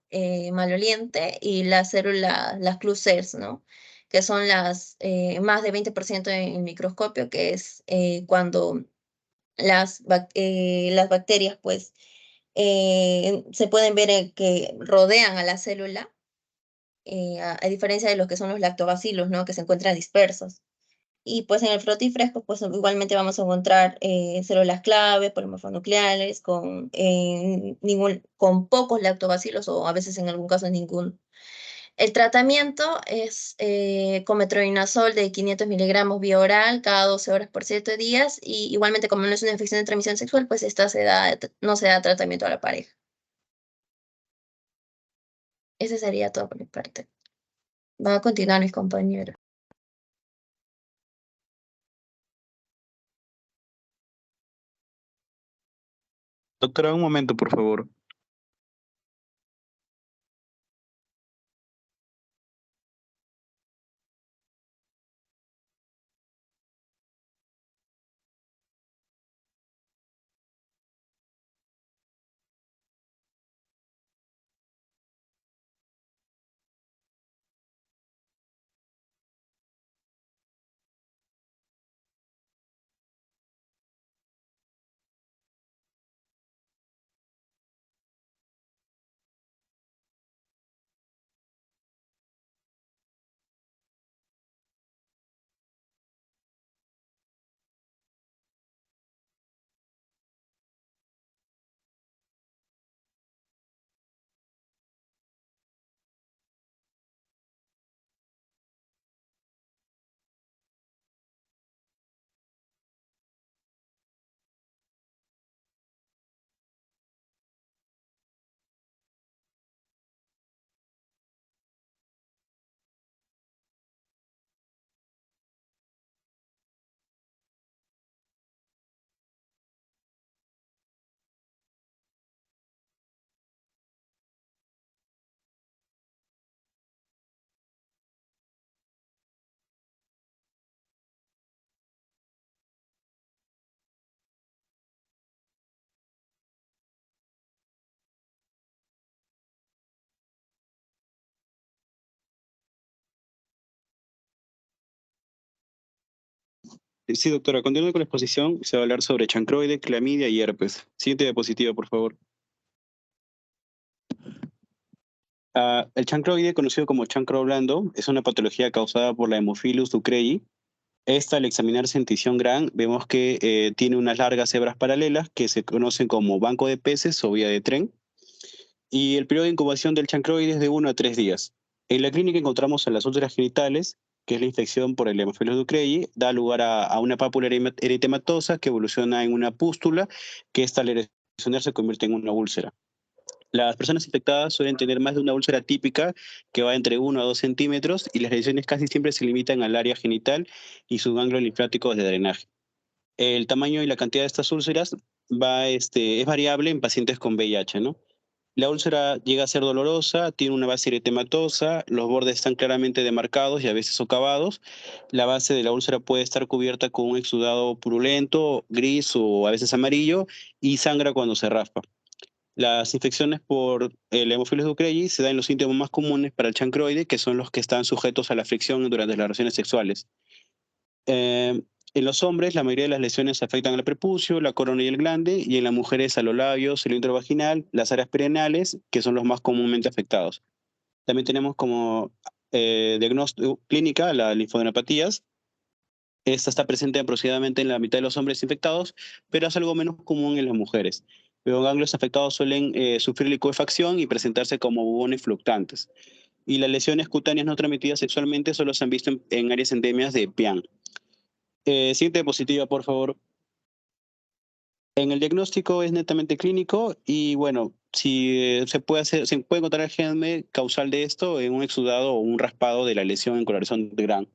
maloliente y las células, las clue cells, ¿no? Que son las más de 20% en el microscopio, que es cuando las bacterias, pues, se pueden ver que rodean a la célula, a diferencia de los que son los lactobacilos, ¿no? Que se encuentran dispersos. Y pues en el frotifresco, pues igualmente vamos a encontrar células clave, polimorfonucleares, con pocos lactobacilos o a veces en algún caso ninguno. El tratamiento es con metronidazol de 500 miligramos vía oral cada 12 horas por 7 días y igualmente como no es una infección de transmisión sexual, pues no se da tratamiento a la pareja. Ese sería todo por mi parte. Va a continuar mis compañeros. Doctora, un momento, por favor. Sí, doctora, continuando con la exposición, se va a hablar sobre chancroide, clamidia y herpes. Siguiente diapositiva, por favor. El chancroide, conocido como chancro blando, es una patología causada por la Haemophilus ducreyi. Esta, al examinarse en tinción Gram, vemos que tiene unas largas hebras paralelas que se conocen como banco de peces o vía de tren. Y el periodo de incubación del chancroide es de 1 a 3 días. En la clínica encontramos a las úlceras genitales, que es la infección por el Haemophilus ducreyi, da lugar a una pápula eritematosa que evoluciona en una pústula, que esta al erosionar se convierte en una úlcera. Las personas infectadas suelen tener más de una úlcera típica que va entre 1 a 2 centímetros y las lesiones casi siempre se limitan al área genital y sus ganglios linfáticos de drenaje. El tamaño y la cantidad de estas úlceras es variable en pacientes con VIH, ¿no? La úlcera llega a ser dolorosa, tiene una base eritematosa, los bordes están claramente demarcados y a veces socavados. La base de la úlcera puede estar cubierta con un exudado purulento, gris o a veces amarillo y sangra cuando se raspa. Las infecciones por el Haemophilus ducreyi se dan en los síntomas más comunes para el chancroide, que son los que están sujetos a la fricción durante las relaciones sexuales. Eh, en los hombres, la mayoría de las lesiones afectan al prepucio, la corona y el glande, y en las mujeres a los labios, el cilindro vaginal, las áreas perianales, que son los más comúnmente afectados. También tenemos como diagnóstico clínica las linfadenopatías. Esta está presente aproximadamente en la mitad de los hombres infectados, pero es algo menos común en las mujeres. Los ganglios afectados suelen sufrir licuefacción y presentarse como bubones fluctuantes. Y las lesiones cutáneas no transmitidas sexualmente solo se han visto en áreas endemias de PIAN. Siguiente diapositiva, por favor. En el diagnóstico es netamente clínico y bueno, si se puede encontrar el germen causal de esto en un exudado o un raspado de la lesión en coloración de Gram.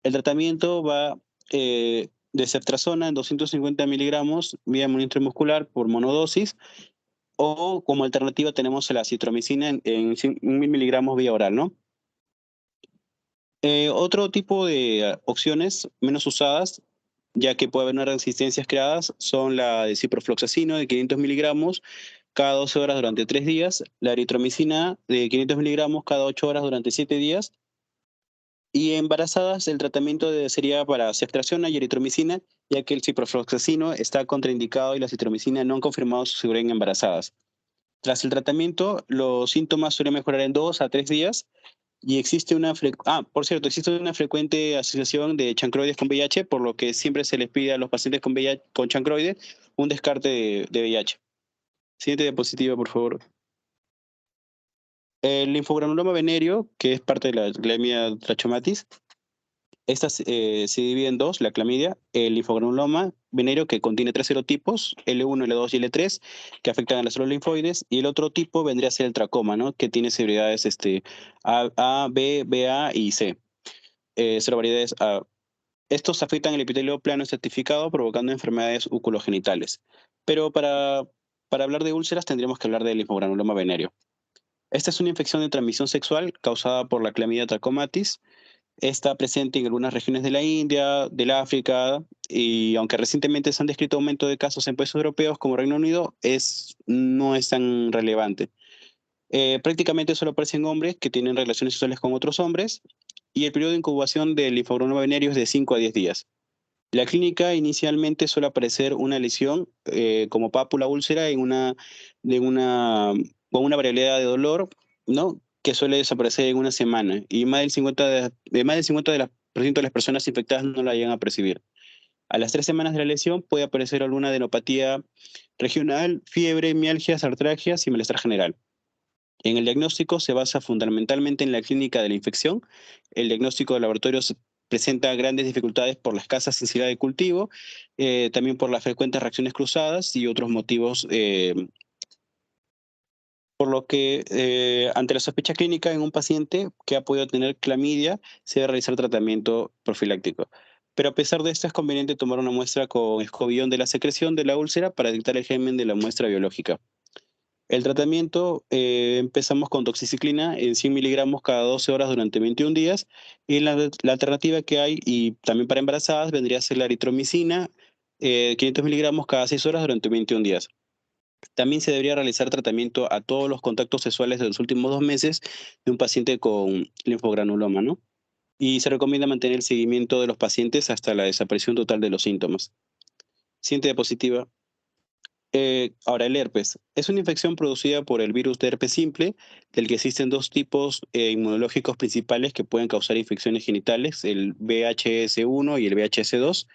El tratamiento va de ceftriaxona en 250 miligramos vía monitor muscular por monodosis, o como alternativa tenemos la citromicina en 1000 miligramos vía oral, ¿no? Otro tipo de opciones menos usadas, ya que puede haber unas resistencias creadas, son la de ciprofloxacino de 500 miligramos cada 12 horas durante 3 días, la eritromicina de 500 miligramos cada 8 horas durante 7 días, y embarazadas el tratamiento sería para ceftriaxona y eritromicina, ya que el ciprofloxacino está contraindicado y la citromicina no han confirmado su seguridad en embarazadas. Tras el tratamiento, los síntomas suelen mejorar en 2 a 3 días y existe por cierto, existe una frecuente asociación de chancroides con VIH, por lo que siempre se les pide a los pacientes con VIH, con chancroides, un descarte de VIH. Siguiente diapositiva, por favor. El linfogranuloma venéreo, que es parte de la clamidia trachomatis, esta se divide en dos, la clamidia, el linfogranuloma venéreo, que contiene 3 serotipos, L1, L2 y L3, que afectan a las células linfoides, y el otro tipo vendría a ser el tracoma, ¿no? Que tiene severidades A, B, BA y C. Serovariedades A. Estos afectan el epitelio plano estratificado, provocando enfermedades oculogenitales. Pero para hablar de úlceras tendríamos que hablar del linfogranuloma venéreo. Esta es una infección de transmisión sexual causada por la clamidia trachomatis. Está presente en algunas regiones de la India, del África, y aunque recientemente se han descrito aumento de casos en países europeos como Reino Unido, no es tan relevante. Prácticamente solo aparece en hombres que tienen relaciones sexuales con otros hombres, y el periodo de incubación del linfogranuloma venéreo es de 5 a 10 días. La clínica inicialmente suele aparecer una lesión como pápula úlcera con una variabilidad de dolor, ¿no? Que suele desaparecer en una semana, y más del 50% de las personas infectadas no la llegan a percibir. A las 3 semanas de la lesión puede aparecer alguna adenopatía regional, fiebre, mialgias, artralgias y malestar general. En el diagnóstico se basa fundamentalmente en la clínica de la infección. El diagnóstico de laboratorios presenta grandes dificultades por la escasa sensibilidad de cultivo, también por las frecuentes reacciones cruzadas y otros motivos, por lo que ante la sospecha clínica en un paciente que ha podido tener clamidia, se debe realizar tratamiento profiláctico. Pero a pesar de esto, es conveniente tomar una muestra con escobillón de la secreción de la úlcera para detectar el germen de la muestra biológica. El tratamiento, empezamos con doxiciclina en 100 miligramos cada 12 horas durante 21 días. Y la alternativa que hay, y también para embarazadas, vendría a ser la eritromicina, 500 miligramos cada 6 horas durante 21 días. También se debería realizar tratamiento a todos los contactos sexuales de los últimos 2 meses de un paciente con linfogranuloma, ¿no? y se recomienda mantener el seguimiento de los pacientes hasta la desaparición total de los síntomas. Siguiente diapositiva. Ahora, el herpes es una infección producida por el virus de herpes simple, del que existen dos tipos inmunológicos principales que pueden causar infecciones genitales, el VHS1 y el VHS2.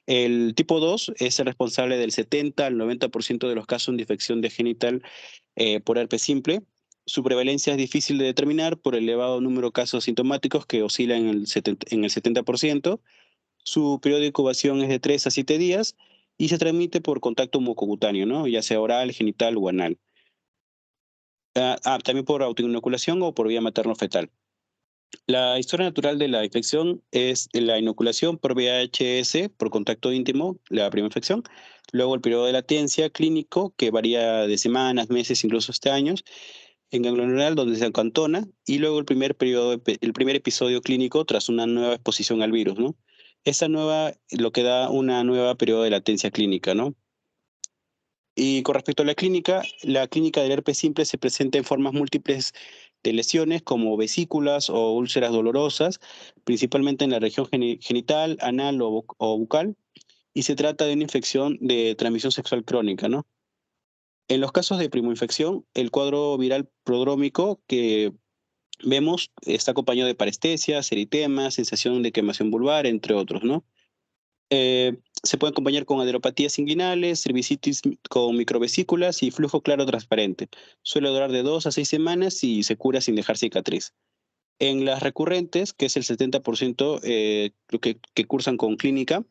El tipo 2 es el responsable del 70 al 90% de los casos de infección de genital por herpes simple. Su prevalencia es difícil de determinar por el elevado número de casos sintomáticos que oscilan en el 70%. Su periodo de incubación es de 3 a 7 días y se transmite por contacto mucocutáneo, ¿no? Ya sea oral, genital o anal. También por autoinoculación o por vía materno-fetal. La historia natural de la infección es la inoculación por VHS, por contacto íntimo, la primera infección. Luego el periodo de latencia clínico, que varía de semanas, meses, incluso hasta años, en ganglio neural, donde se acantona. Y luego el primer episodio clínico tras una nueva exposición al virus, ¿no? Esa nueva, lo que da una nueva periodo de latencia clínica, ¿no? Y con respecto a la clínica del herpes simple se presenta en formas múltiples de lesiones como vesículas o úlceras dolorosas, principalmente en la región genital, anal o bucal, y se trata de una infección de transmisión sexual crónica, ¿no? En los casos de primoinfección, el cuadro viral prodrómico que vemos está acompañado de parestesia, eritema, sensación de quemación vulvar, entre otros, ¿no? Se puede acompañar con aderopatías inguinales, cervicitis con microvesículas y flujo claro transparente. Suele durar de 2 a 6 semanas y se cura sin dejar cicatriz. En las recurrentes, que es el 70% que cursan con clínica,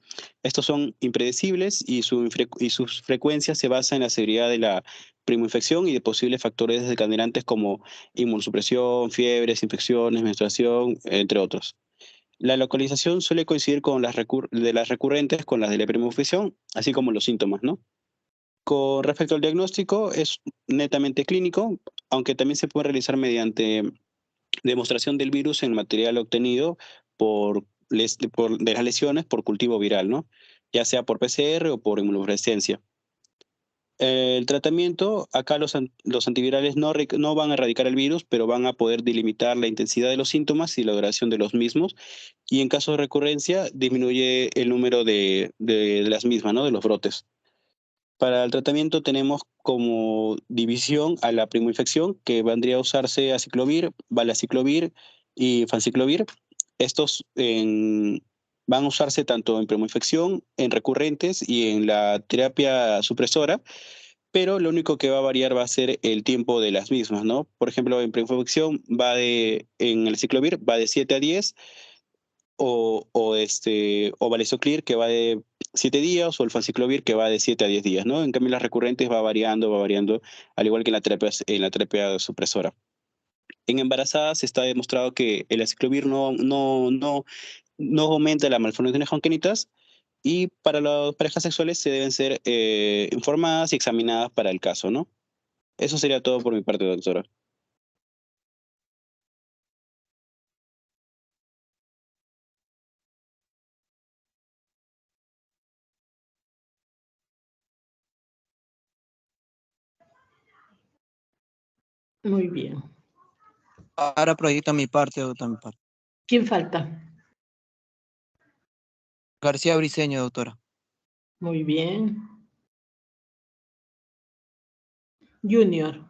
estos son impredecibles y sus frecuencias se basan en la severidad de la primoinfección y de posibles factores desencadenantes como inmunosupresión, fiebres, infecciones, menstruación, entre otros. La localización suele coincidir con de las recurrentes con las de la primoinfección, así como los síntomas, ¿no? Con respecto al diagnóstico, es netamente clínico, aunque también se puede realizar mediante demostración del virus en material obtenido de las lesiones por cultivo viral, ¿no? Ya sea por PCR o por inmunofluorescencia. El tratamiento, acá los antivirales no van a erradicar el virus, pero van a poder delimitar la intensidad de los síntomas y la duración de los mismos. Y en caso de recurrencia, disminuye el número de las mismas, ¿no? De los brotes. Para el tratamiento tenemos como división a la primoinfección, que vendría a usarse aciclovir, valaciclovir y fanciclovir. Estos van a usarse tanto en primoinfección, en recurrentes y en la terapia supresora, pero lo único que va a variar va a ser el tiempo de las mismas, ¿no? Por ejemplo, en preinfección en el ciclovir va de 7 a 10, o Valesoclir, que va de 7 días, o el fanciclovir, que va de 7 a 10 días, ¿no? En cambio, las recurrentes va variando, al igual que en la terapia supresora. En embarazadas está demostrado que el aciclovir no aumenta las malformaciones congénitas, y para las parejas sexuales se deben ser informadas y examinadas para el caso, ¿no? Eso sería todo por mi parte, doctora. Muy bien. Ahora proyecto mi parte, doctora. Mi parte. ¿Quién falta? García Briceño, doctora. Muy bien. Junior.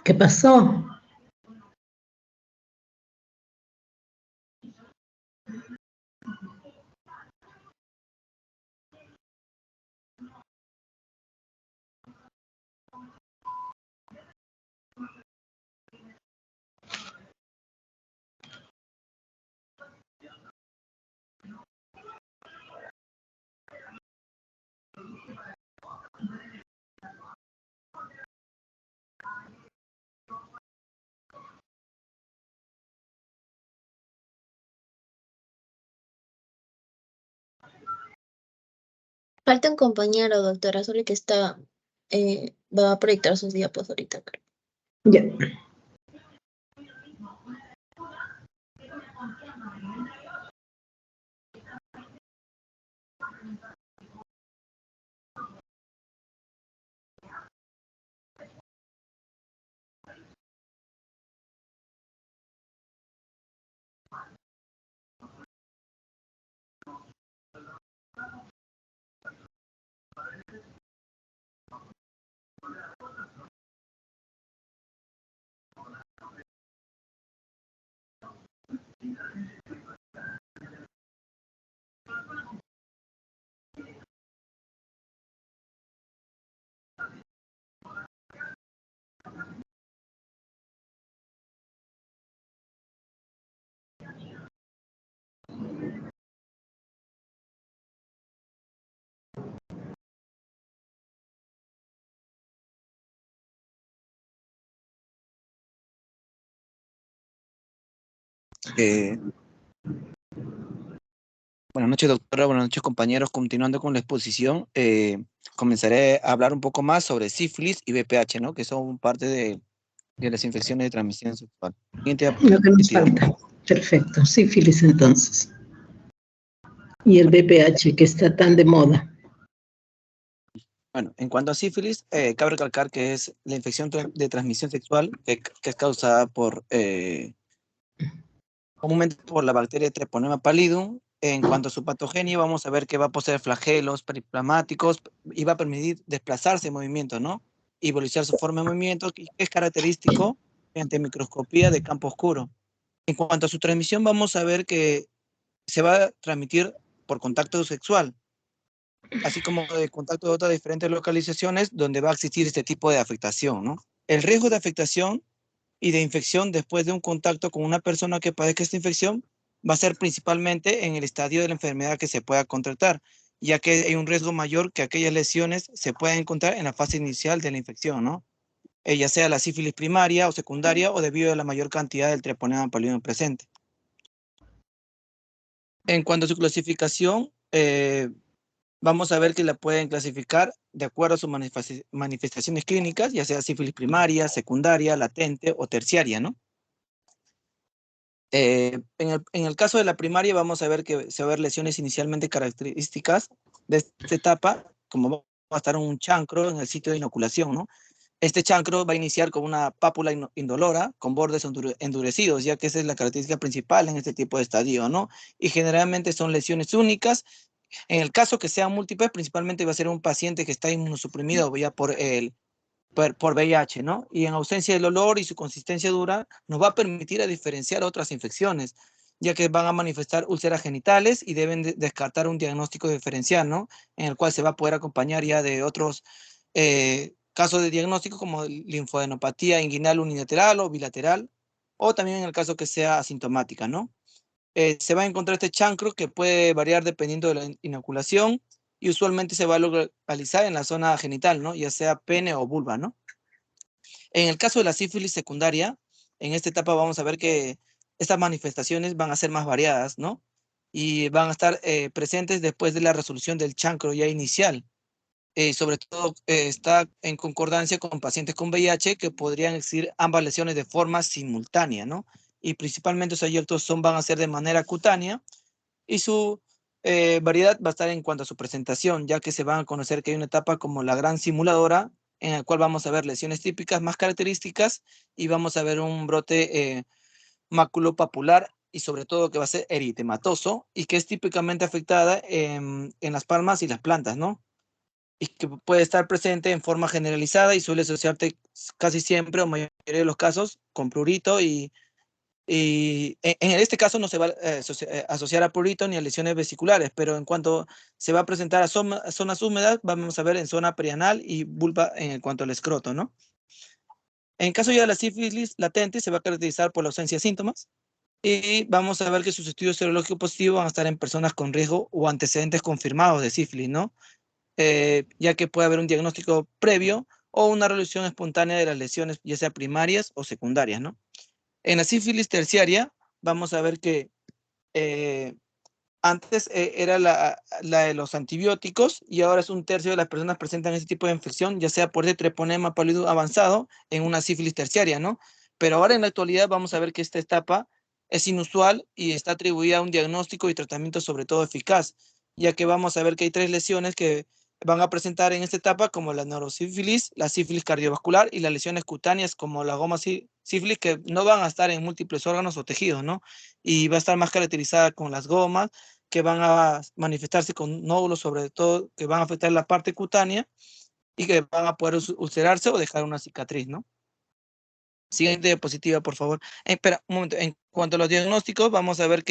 ¿Qué pasó? Falta un compañero, doctora, solo que está, va a proyectar sus diapos ahorita, creo. Ya. Buenas noches, doctora. Buenas noches, compañeros. Continuando con la exposición, comenzaré a hablar un poco más sobre sífilis y VPH, ¿no? Que son parte de las infecciones de transmisión sexual. Siguiente Lo que nos diapositiva. falta. Perfecto. Sífilis entonces. Y el VPH que está tan de moda. Bueno, en cuanto a sífilis, cabe recalcar que es la infección de transmisión sexual que es causada comúnmente por la bacteria Treponema pallidum. En cuanto a su patogenia, vamos a ver que va a poseer flagelos periplasmáticos y va a permitir desplazarse en movimiento, ¿no? Y evolucionar su forma de movimiento, que es característico mediante microscopía de campo oscuro. En cuanto a su transmisión, vamos a ver que se va a transmitir por contacto sexual, así como de contacto de otras diferentes localizaciones donde va a existir este tipo de afectación, ¿no? El riesgo de afectación y de infección después de un contacto con una persona que padezca esta infección va a ser principalmente en el estadio de la enfermedad que se pueda contratar, ya que hay un riesgo mayor que aquellas lesiones se puedan encontrar en la fase inicial de la infección, ¿no? Ya sea la sífilis primaria o secundaria o debido a la mayor cantidad del Treponema pallidum presente. En cuanto a su clasificación, vamos a ver que la pueden clasificar de acuerdo a sus manifestaciones clínicas, ya sea sífilis primaria, secundaria, latente o terciaria, ¿no? En el caso de la primaria vamos a ver que se va a ver lesiones inicialmente características de esta etapa, como va a estar un chancro en el sitio de inoculación, ¿no? Este chancro va a iniciar con una pápula indolora con bordes endurecidos, ya que esa es la característica principal en este tipo de estadio, ¿no? Y generalmente son lesiones únicas. En el caso que sean múltiples, principalmente va a ser un paciente que está inmunosuprimido ya por VIH, ¿no? Y en ausencia del olor y su consistencia dura, nos va a permitir a diferenciar otras infecciones, ya que van a manifestar úlceras genitales y deben descartar un diagnóstico diferencial, ¿no? En el cual se va a poder acompañar ya de otros casos de diagnóstico como linfoadenopatía inguinal unilateral o bilateral, o también en el caso que sea asintomática, ¿no? Se va a encontrar este chancro que puede variar dependiendo de la inoculación y usualmente se va a localizar en la zona genital, ¿no? Ya sea pene o vulva, ¿no? En el caso de la sífilis secundaria, en esta etapa vamos a ver que estas manifestaciones van a ser más variadas, ¿no? Y van a estar presentes después de la resolución del chancro ya inicial. Sobre todo está en concordancia con pacientes con VIH que podrían existir ambas lesiones de forma simultánea, ¿no? Y principalmente esos hallazgos van a ser de manera cutánea y su variedad va a estar en cuanto a su presentación, ya que se van a conocer que hay una etapa como la gran simuladora, en la cual vamos a ver lesiones típicas más características y vamos a ver un brote maculopapular y sobre todo que va a ser eritematoso y que es típicamente afectada en las palmas y las plantas, ¿no? Y que puede estar presente en forma generalizada y suele asociarte casi siempre o mayormente mayoría de los casos con prurito y en este caso no se va a asociar a prurito ni a lesiones vesiculares, pero en cuanto se va a presentar a zonas húmedas, vamos a ver en zona perianal y vulva en cuanto al escroto, ¿no? En caso ya de la sífilis latente, se va a caracterizar por la ausencia de síntomas y vamos a ver que sus estudios serológicos positivos van a estar en personas con riesgo o antecedentes confirmados de sífilis, ¿no? Ya que puede haber un diagnóstico previo o una resolución espontánea de las lesiones, ya sea primarias o secundarias, ¿no? En la sífilis terciaria, vamos a ver que antes era la de los antibióticos y ahora es un tercio de las personas presentan ese tipo de infección, ya sea por el treponema pallidum avanzado en una sífilis terciaria, ¿no? Pero ahora en la actualidad vamos a ver que esta etapa es inusual y está atribuida a un diagnóstico y tratamiento sobre todo eficaz, ya que vamos a ver que hay 3 lesiones que van a presentar en esta etapa como la neurosífilis, la sífilis cardiovascular y las lesiones cutáneas como la goma sífilis que no van a estar en múltiples órganos o tejidos, ¿no? Y va a estar más caracterizada con las gomas que van a manifestarse con nódulos, sobre todo que van a afectar la parte cutánea y que van a poder ulcerarse o dejar una cicatriz, ¿no? Siguiente diapositiva, por favor. Espera, un momento. En cuanto a los diagnósticos, vamos a ver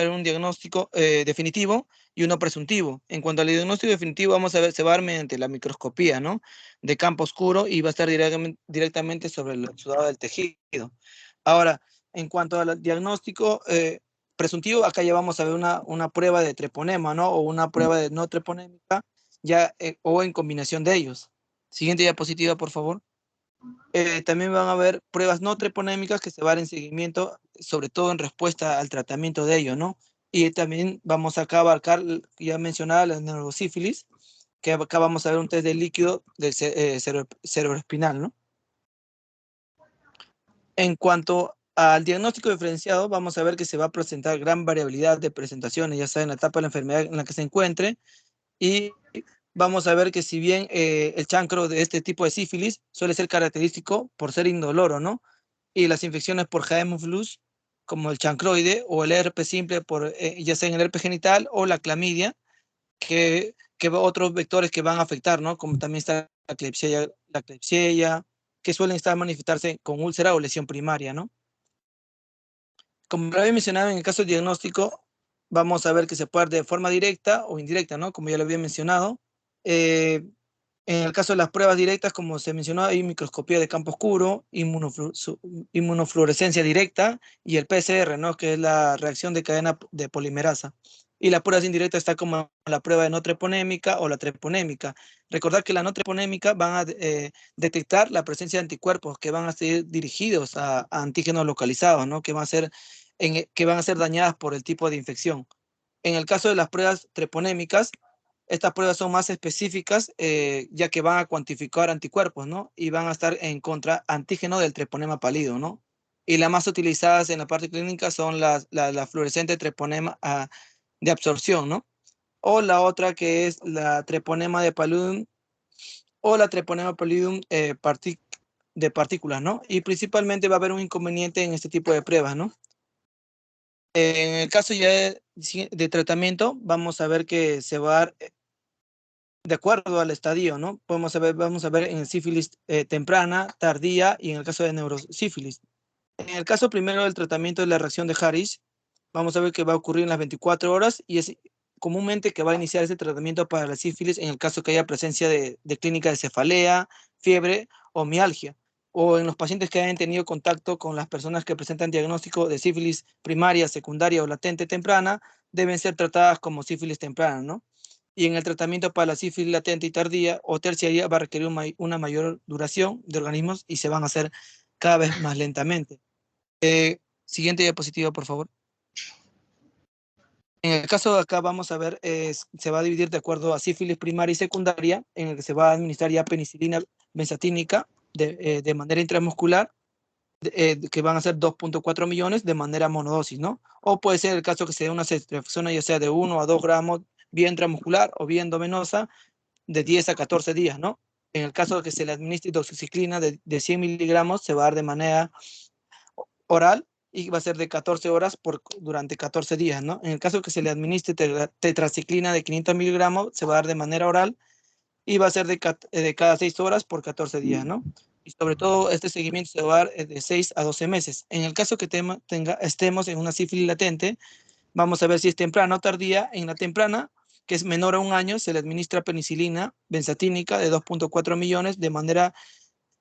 un diagnóstico definitivo y uno presuntivo. En cuanto al diagnóstico definitivo, vamos a ver, se va a dar mediante la microscopía, ¿no? De campo oscuro y va a estar directamente sobre el sudado del tejido. Ahora, en cuanto al diagnóstico presuntivo, acá ya vamos a ver una prueba de treponema, ¿no? O una prueba de no treponémica, ya, o en combinación de ellos. Siguiente diapositiva, por favor. También van a haber pruebas no treponémicas que se van a dar en seguimiento, sobre todo en respuesta al tratamiento de ello, ¿no? Y también vamos acá a abarcar, ya mencionaba, la neurosífilis, que acá vamos a ver un test de líquido del cerebroespinal, ¿no? En cuanto al diagnóstico diferenciado, vamos a ver que se va a presentar gran variabilidad de presentaciones, ya sea en la etapa de la enfermedad en la que se encuentre, y vamos a ver que si bien el chancro de este tipo de sífilis suele ser característico por ser indoloro, ¿no? Y las infecciones por Haemophilus, como el chancroide o el herpes simple, ya sea en el herpes genital o la clamidia, que otros vectores que van a afectar, ¿no? Como también está la Klebsiella, que suelen estar manifestarse con úlcera o lesión primaria, ¿no? Como lo había mencionado, en el caso diagnóstico, vamos a ver que se puede dar de forma directa o indirecta, ¿no? Como ya lo había mencionado. En el caso de las pruebas directas, como se mencionó, hay microscopía de campo oscuro, inmunofluorescencia directa y el PCR, ¿no? Que es la reacción de cadena de polimerasa. Y las pruebas indirectas está como la prueba de no treponémica o la treponémica. Recordad que la no treponémica van a detectar la presencia de anticuerpos que van a ser dirigidos a antígenos localizados, ¿no? Que van a ser dañadas por el tipo de infección. En el caso de las pruebas treponémicas, estas pruebas son más específicas, ya que van a cuantificar anticuerpos, ¿no? Y van a estar en contra antígeno del treponema pálido, ¿no? Y las más utilizadas en la parte clínica son la fluorescente treponema de absorción, ¿no? O la otra que es la treponema de pallidum o la treponema pallidum de partículas, ¿no? Y principalmente va a haber un inconveniente en este tipo de pruebas, ¿no? En el caso ya de tratamiento, vamos a ver que se va a dar de acuerdo al estadio, ¿no? Vamos a ver en sífilis temprana, tardía y en el caso de neurosífilis. En el caso primero del tratamiento de la reacción de Harris, vamos a ver que va a ocurrir en las 24 horas y es comúnmente que va a iniciar ese tratamiento para la sífilis en el caso que haya presencia de clínica de cefalea, fiebre o mialgia, o en los pacientes que hayan tenido contacto con las personas que presentan diagnóstico de sífilis primaria, secundaria o latente temprana, deben ser tratadas como sífilis temprana, ¿no? Y en el tratamiento para la sífilis latente y tardía o terciaria va a requerir una mayor duración de organismos y se van a hacer cada vez más lentamente. Siguiente diapositiva, por favor. En el caso de acá vamos a ver, se va a dividir de acuerdo a sífilis primaria y secundaria, en el que se va a administrar ya penicilina benzatínica de manera intramuscular, que van a ser 2.4 millones de manera monodosis, ¿no? O puede ser el caso que se dé una ceftriaxona ya sea de 1 a 2 gramos vía intramuscular o vía endovenosa de 10 a 14 días, ¿no? En el caso de que se le administre doxiciclina de 100 miligramos, se va a dar de manera oral y va a ser de 14 horas durante 14 días, ¿no? En el caso que se le administre tetraciclina de 500 miligramos, se va a dar de manera oral y va a ser de cada 6 horas por 14 días, ¿no? Y sobre todo, este seguimiento se va a dar de 6 a 12 meses. En el caso que estemos en una sífilis latente, vamos a ver si es temprana o tardía. En la temprana, que es menor a un año, se le administra penicilina benzatínica de 2.4 millones de manera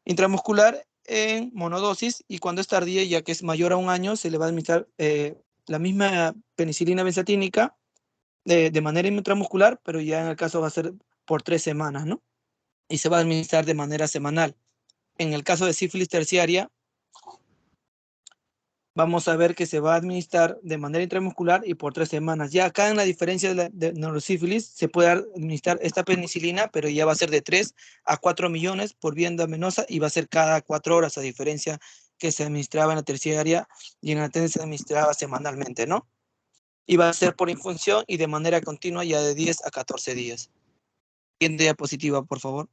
intramuscular en monodosis, y cuando es tardía, ya que es mayor a un año, se le va a administrar la misma penicilina benzatínica de manera intramuscular, pero ya en el caso va a ser por 3 semanas, ¿no? Y se va a administrar de manera semanal. En el caso de sífilis terciaria, vamos a ver que se va a administrar de manera intramuscular y por 3 semanas. Ya acá en la diferencia de neurosífilis, se puede administrar esta penicilina, pero ya va a ser de 3 a 4 millones por vía endovenosa y va a ser cada 4 horas, a diferencia que se administraba en la terciaria y en la latente se administraba semanalmente, ¿no? Y va a ser por infusión y de manera continua ya de 10 a 14 días. Siguiente diapositiva, por favor.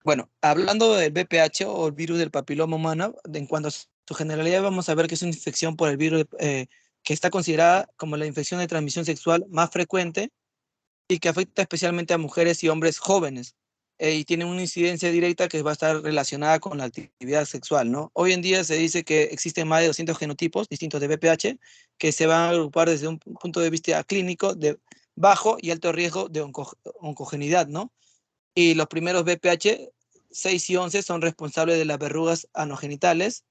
Bueno, hablando del VPH o el virus del papiloma humano, en cuanto a su generalidad, vamos a ver que es una infección por el virus que está considerada como la infección de transmisión sexual más frecuente y que afecta especialmente a mujeres y hombres jóvenes, y tiene una incidencia directa que va a estar relacionada con la actividad sexual, ¿no? Hoy en día se dice que existen más de 200 genotipos distintos de VPH que se van a agrupar desde un punto de vista clínico de bajo y alto riesgo de oncogeneidad, ¿no? Y los primeros VPH 6 y 11 son responsables de las verrugas anogenitales,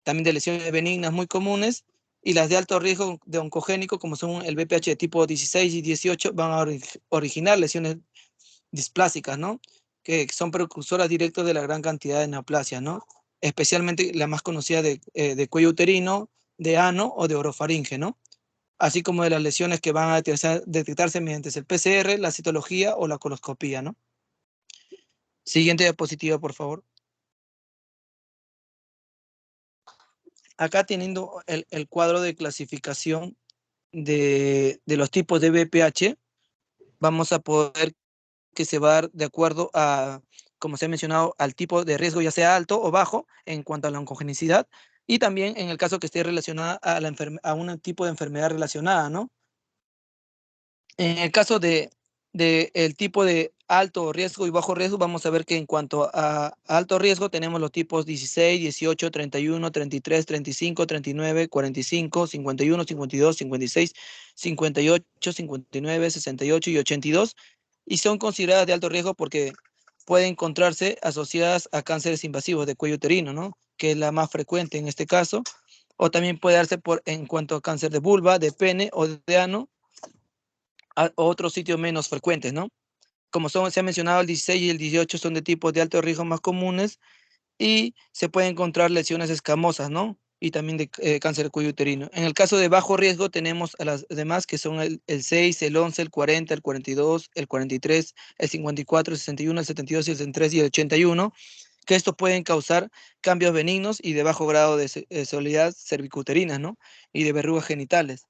también de lesiones benignas muy comunes, y las de alto riesgo de oncogénico, como son el VPH de tipo 16 y 18, van a originar lesiones displásicas, ¿no? Que son precursoras directas de la gran cantidad de neoplasias, ¿no? Especialmente la más conocida de cuello uterino, de ano o de orofaringe, ¿no? Así como de las lesiones que van a detectarse mediante el PCR, la citología o la coloscopía, ¿no? Siguiente diapositiva, por favor. Acá teniendo el cuadro de clasificación de los tipos de VPH, vamos a poder que se va a dar de acuerdo a, como se ha mencionado, al tipo de riesgo, ya sea alto o bajo, en cuanto a la oncogenicidad, y también en el caso que esté relacionada a un tipo de enfermedad relacionada, ¿no? En el caso de el tipo de alto riesgo y bajo riesgo, vamos a ver que en cuanto a alto riesgo tenemos los tipos 16, 18, 31, 33, 35, 39, 45, 51, 52, 56, 58, 59, 68 y 82, y son consideradas de alto riesgo porque pueden encontrarse asociadas a cánceres invasivos de cuello uterino, ¿no? Que es la más frecuente en este caso, o también puede darse en cuanto a cáncer de vulva, de pene o de ano, a otros sitios menos frecuentes, ¿no? Como se ha mencionado, el 16 y el 18 son de tipos de alto riesgo más comunes y se pueden encontrar lesiones escamosas, ¿no? Y también de cáncer de cuello uterino. En el caso de bajo riesgo tenemos a las demás que son el 6, el 11, el 40, el 42, el 43, el 54, el 61, el 72, el 73 y el 81, que estos pueden causar cambios benignos y de bajo grado de soledad cervicuterina, ¿no? Y de verrugas genitales.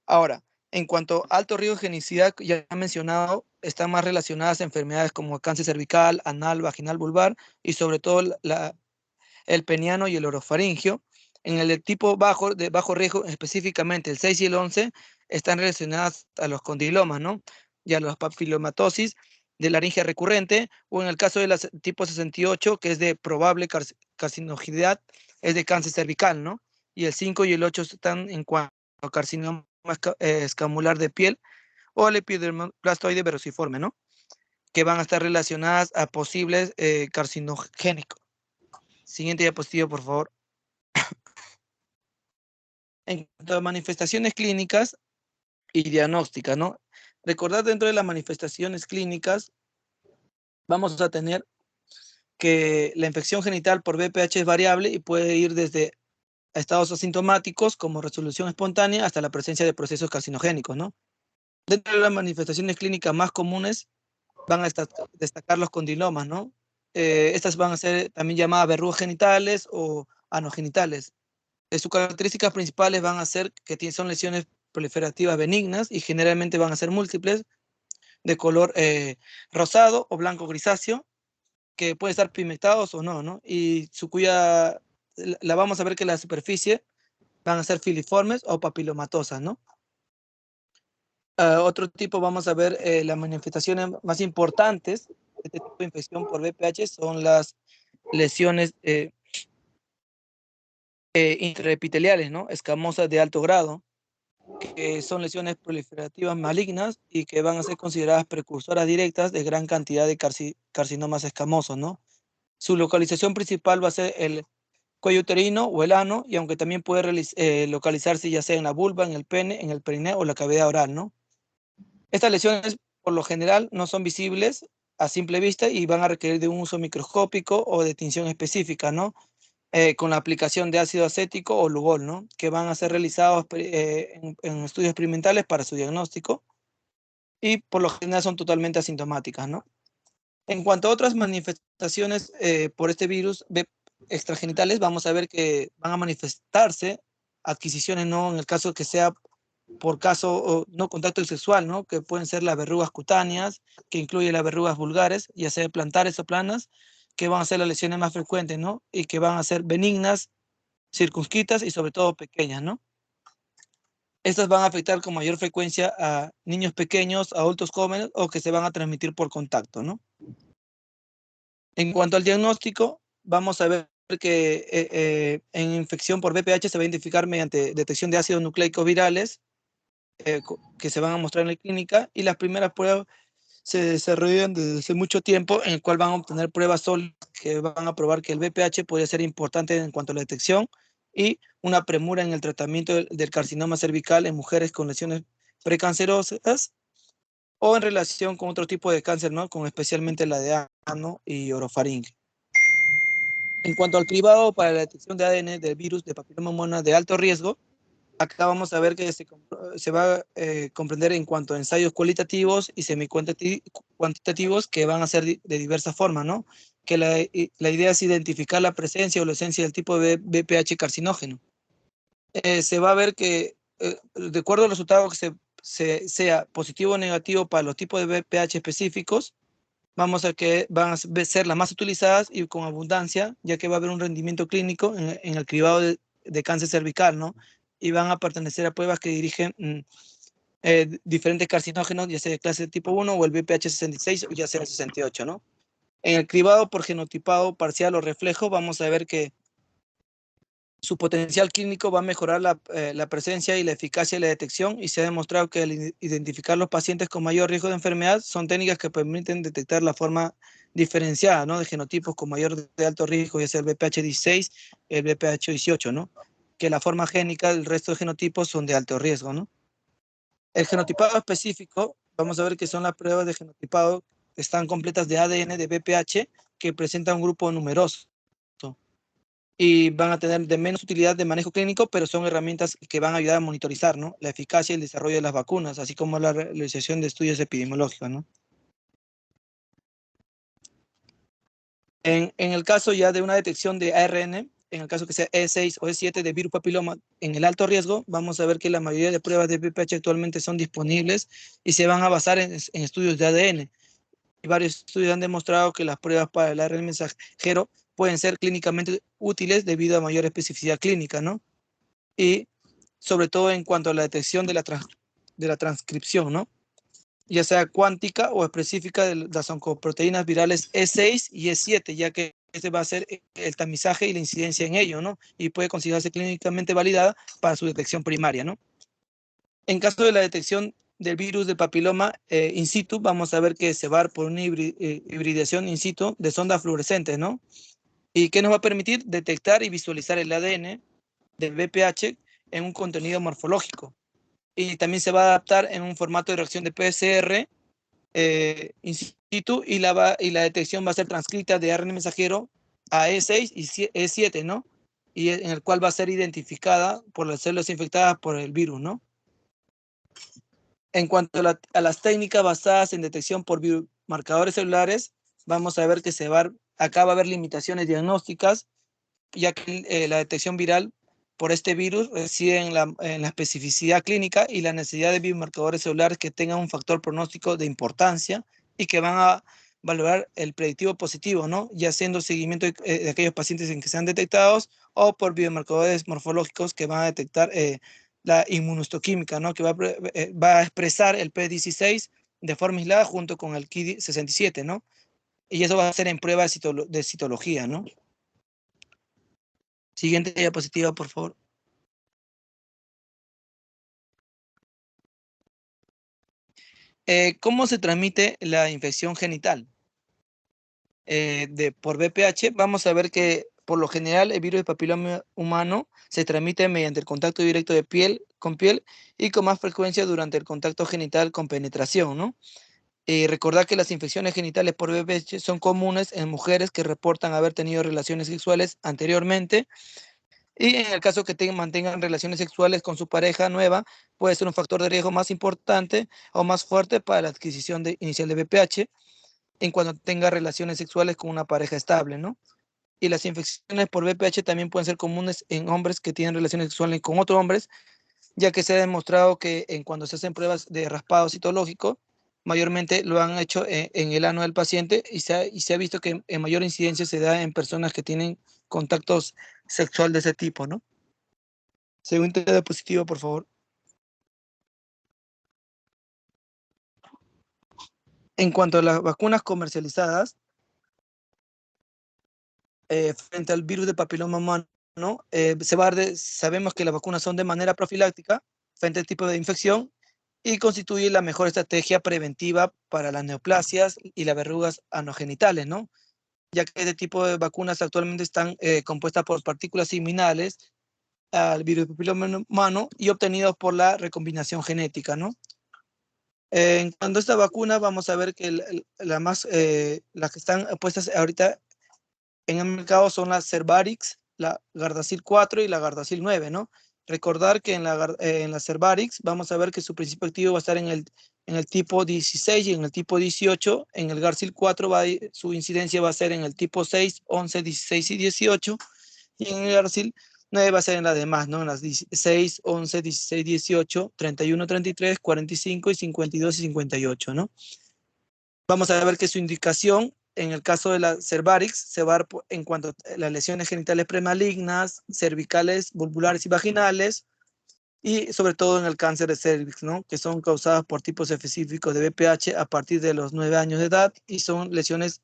Ahora, en cuanto a alto riesgo de genicidad, ya he mencionado, están más relacionadas a enfermedades como cáncer cervical, anal, vaginal, vulvar y sobre todo el peniano y el orofaringio. En el de tipo bajo, de bajo riesgo, específicamente el 6 y el 11, están relacionadas a los condilomas, ¿no? Y a la papilomatosis de laringe recurrente, o en el caso del tipo 68, que es de probable carcinogenidad, es de cáncer cervical, ¿no? Y el 5 y el 8 están en cuanto a carcinoma escamular de piel o el epidermoplastoide verociforme, ¿no? Que van a estar relacionadas a posibles carcinogénicos. Siguiente diapositiva, por favor. En cuanto a manifestaciones clínicas y diagnósticas, ¿no? Recordad, dentro de las manifestaciones clínicas vamos a tener que la infección genital por VPH es variable y puede ir desde estados asintomáticos como resolución espontánea hasta la presencia de procesos carcinogénicos, ¿no? Dentro de las manifestaciones clínicas más comunes van a destacar los condilomas, ¿no? Estas van a ser también llamadas verrugas genitales o anogenitales. Sus características principales van a ser que son lesiones proliferativas benignas y generalmente van a ser múltiples, de color rosado o blanco grisáceo, que puede estar pigmentados o no, ¿no? Y la vamos a ver que la superficie van a ser filiformes o papilomatosas, ¿no? Otro tipo, vamos a ver las manifestaciones más importantes de este tipo de infección por VPH son las lesiones intraepiteliales, ¿no? Escamosas de alto grado, que son lesiones proliferativas malignas y que van a ser consideradas precursoras directas de gran cantidad de carcinomas escamosos, ¿no? Su localización principal va a ser el cuello uterino o el ano, y aunque también puede localizarse ya sea en la vulva, en el pene, en el perineo o la cavidad oral, ¿no? Estas lesiones por lo general no son visibles a simple vista y van a requerir de un uso microscópico o de tinción específica, ¿no? Con la aplicación de ácido acético o Lugol, ¿no? Que van a ser realizados en estudios experimentales para su diagnóstico y por lo general son totalmente asintomáticas, ¿no? En cuanto a otras manifestaciones por este virus extragenitales, vamos a ver que van a manifestarse adquisiciones, ¿no? En el caso que sea por caso o no contacto sexual, ¿no? Que pueden ser las verrugas cutáneas, que incluye las verrugas vulgares, ya sea plantares o planas, que van a ser las lesiones más frecuentes, ¿no? Y que van a ser benignas, circunscritas y sobre todo pequeñas, ¿no? Estas van a afectar con mayor frecuencia a niños pequeños, adultos jóvenes o que se van a transmitir por contacto, ¿no? En cuanto al diagnóstico, vamos a ver que en infección por VPH se va a identificar mediante detección de ácidos nucleicos virales que se van a mostrar en la clínica, y las primeras pruebas se desarrollan desde hace mucho tiempo, en el cual van a obtener pruebas sólidas que van a probar que el VPH puede ser importante en cuanto a la detección y una premura en el tratamiento del carcinoma cervical en mujeres con lesiones precancerosas o en relación con otro tipo de cáncer, ¿no? Con especialmente la de ano y orofaringe. En cuanto al cribado para la detección de ADN del virus de papiloma humano de alto riesgo, acá vamos a ver que se va a comprender en cuanto a ensayos cualitativos y semi-cuantitativos que van a ser de diversas formas, ¿no? Que la idea es identificar la presencia o la esencia del tipo de VPH carcinógeno. Se va a ver que, de acuerdo al resultado que sea positivo o negativo para los tipos de VPH específicos, vamos a que van a ser las más utilizadas y con abundancia, ya que va a haber un rendimiento clínico en el cribado de cáncer cervical, ¿no? Y van a pertenecer a pruebas que dirigen diferentes carcinógenos, ya sea de clase tipo 1 o el VPH 66 o ya sea el 68, ¿no? En el cribado por genotipado parcial o reflejo, vamos a ver que su potencial clínico va a mejorar la presencia y la eficacia de la detección, y se ha demostrado que al identificar los pacientes con mayor riesgo de enfermedad son técnicas que permiten detectar la forma diferenciada, ¿no? De genotipos con mayor de alto riesgo, ya sea el VPH 16, el VPH 18, ¿no? Que la forma génica del resto de genotipos son de alto riesgo, ¿no? El genotipado específico, vamos a ver que son las pruebas de genotipado que están completas de ADN de VPH que presentan un grupo numeroso y van a tener de menos utilidad de manejo clínico, pero son herramientas que van a ayudar a monitorizar, ¿no? La eficacia y el desarrollo de las vacunas, así como la realización de estudios epidemiológicos, ¿no? En el caso ya de una detección de ARN, en el caso que sea E6 o E7 de virus papiloma en el alto riesgo, vamos a ver que la mayoría de pruebas de VPH actualmente son disponibles y se van a basar en estudios de ADN. Y varios estudios han demostrado que las pruebas para el ARN mensajero pueden ser clínicamente útiles debido a mayor especificidad clínica, ¿no? Y sobre todo en cuanto a la detección de la transcripción, ¿no? Ya sea cuántica o específica de las oncoproteínas virales E6 y E7, ya que este va a ser el tamizaje y la incidencia en ello, ¿no? Y puede considerarse clínicamente validada para su detección primaria, ¿no? En caso de la detección del virus del papiloma in situ, vamos a ver que se va a dar por una hibridación in situ de sondas fluorescentes, ¿no? ¿Y qué nos va a permitir? Detectar y visualizar el ADN del VPH en un contenido morfológico. Y también se va a adaptar en un formato de reacción de PCR in situ, y la detección va a ser transcrita de ARN mensajero a E6 y E7, ¿no? Y en el cual va a ser identificada por las células infectadas por el virus, ¿no? En cuanto a las técnicas basadas en detección por biomarcadores celulares, vamos a ver que acá va a haber limitaciones diagnósticas, ya que la detección viral por este virus reside en la especificidad clínica y la necesidad de biomarcadores celulares que tengan un factor pronóstico de importancia y que van a valorar el predictivo positivo, ¿no? Ya haciendo seguimiento de aquellos pacientes en que sean detectados, o por biomarcadores morfológicos que van a detectar la inmunohistoquímica, ¿no? Que va a expresar el P16 de forma aislada junto con el Ki67, ¿no? Y eso va a ser en prueba de citología, ¿no? Siguiente diapositiva, por favor. ¿Cómo se transmite la infección genital? Por VPH, vamos a ver que por lo general el virus del papiloma humano se transmite mediante el contacto directo de piel con piel y con más frecuencia durante el contacto genital con penetración, ¿no? Recordar que las infecciones genitales por VPH son comunes en mujeres que reportan haber tenido relaciones sexuales anteriormente, y en el caso que mantengan relaciones sexuales con su pareja nueva, puede ser un factor de riesgo más importante o más fuerte para la adquisición inicial de VPH en cuando tenga relaciones sexuales con una pareja estable, ¿no? Y las infecciones por VPH también pueden ser comunes en hombres que tienen relaciones sexuales con otros hombres, ya que se ha demostrado que cuando se hacen pruebas de raspado citológico, mayormente lo han hecho en el ano del paciente y se ha visto que en mayor incidencia se da en personas que tienen contactos sexual de ese tipo, ¿no? Siguiente diapositiva, por favor. En cuanto a las vacunas comercializadas, frente al virus de papiloma humano, ¿no? Sabemos que las vacunas son de manera profiláctica frente al tipo de infección y constituye la mejor estrategia preventiva para las neoplasias y las verrugas anogenitales, ¿no? Ya que este tipo de vacunas actualmente están compuestas por partículas similares al virus del papiloma humano y obtenidos por la recombinación genética, ¿no? En cuanto a esta vacuna, vamos a ver que las que están puestas ahorita en el mercado son las Cervarix, la Gardasil 4 y la Gardasil 9, ¿no? Recordar que en la Cervarix vamos a ver que su principio activo va a estar en el tipo 16 y en el tipo 18. En el Gardasil 4 su incidencia va a ser en el tipo 6, 11, 16 y 18. Y en el Gardasil 9 va a ser en las demás, ¿no? En las 6, 11, 16, 18, 31, 33, 45 y 52 y 58, ¿no? Vamos a ver que su indicación en el caso de la Cervarix se va a dar en cuanto a las lesiones genitales premalignas, cervicales, vulvulares y vaginales, y sobre todo en el cáncer de cervix, ¿no? Que son causadas por tipos específicos de VPH a partir de los 9 años de edad y son lesiones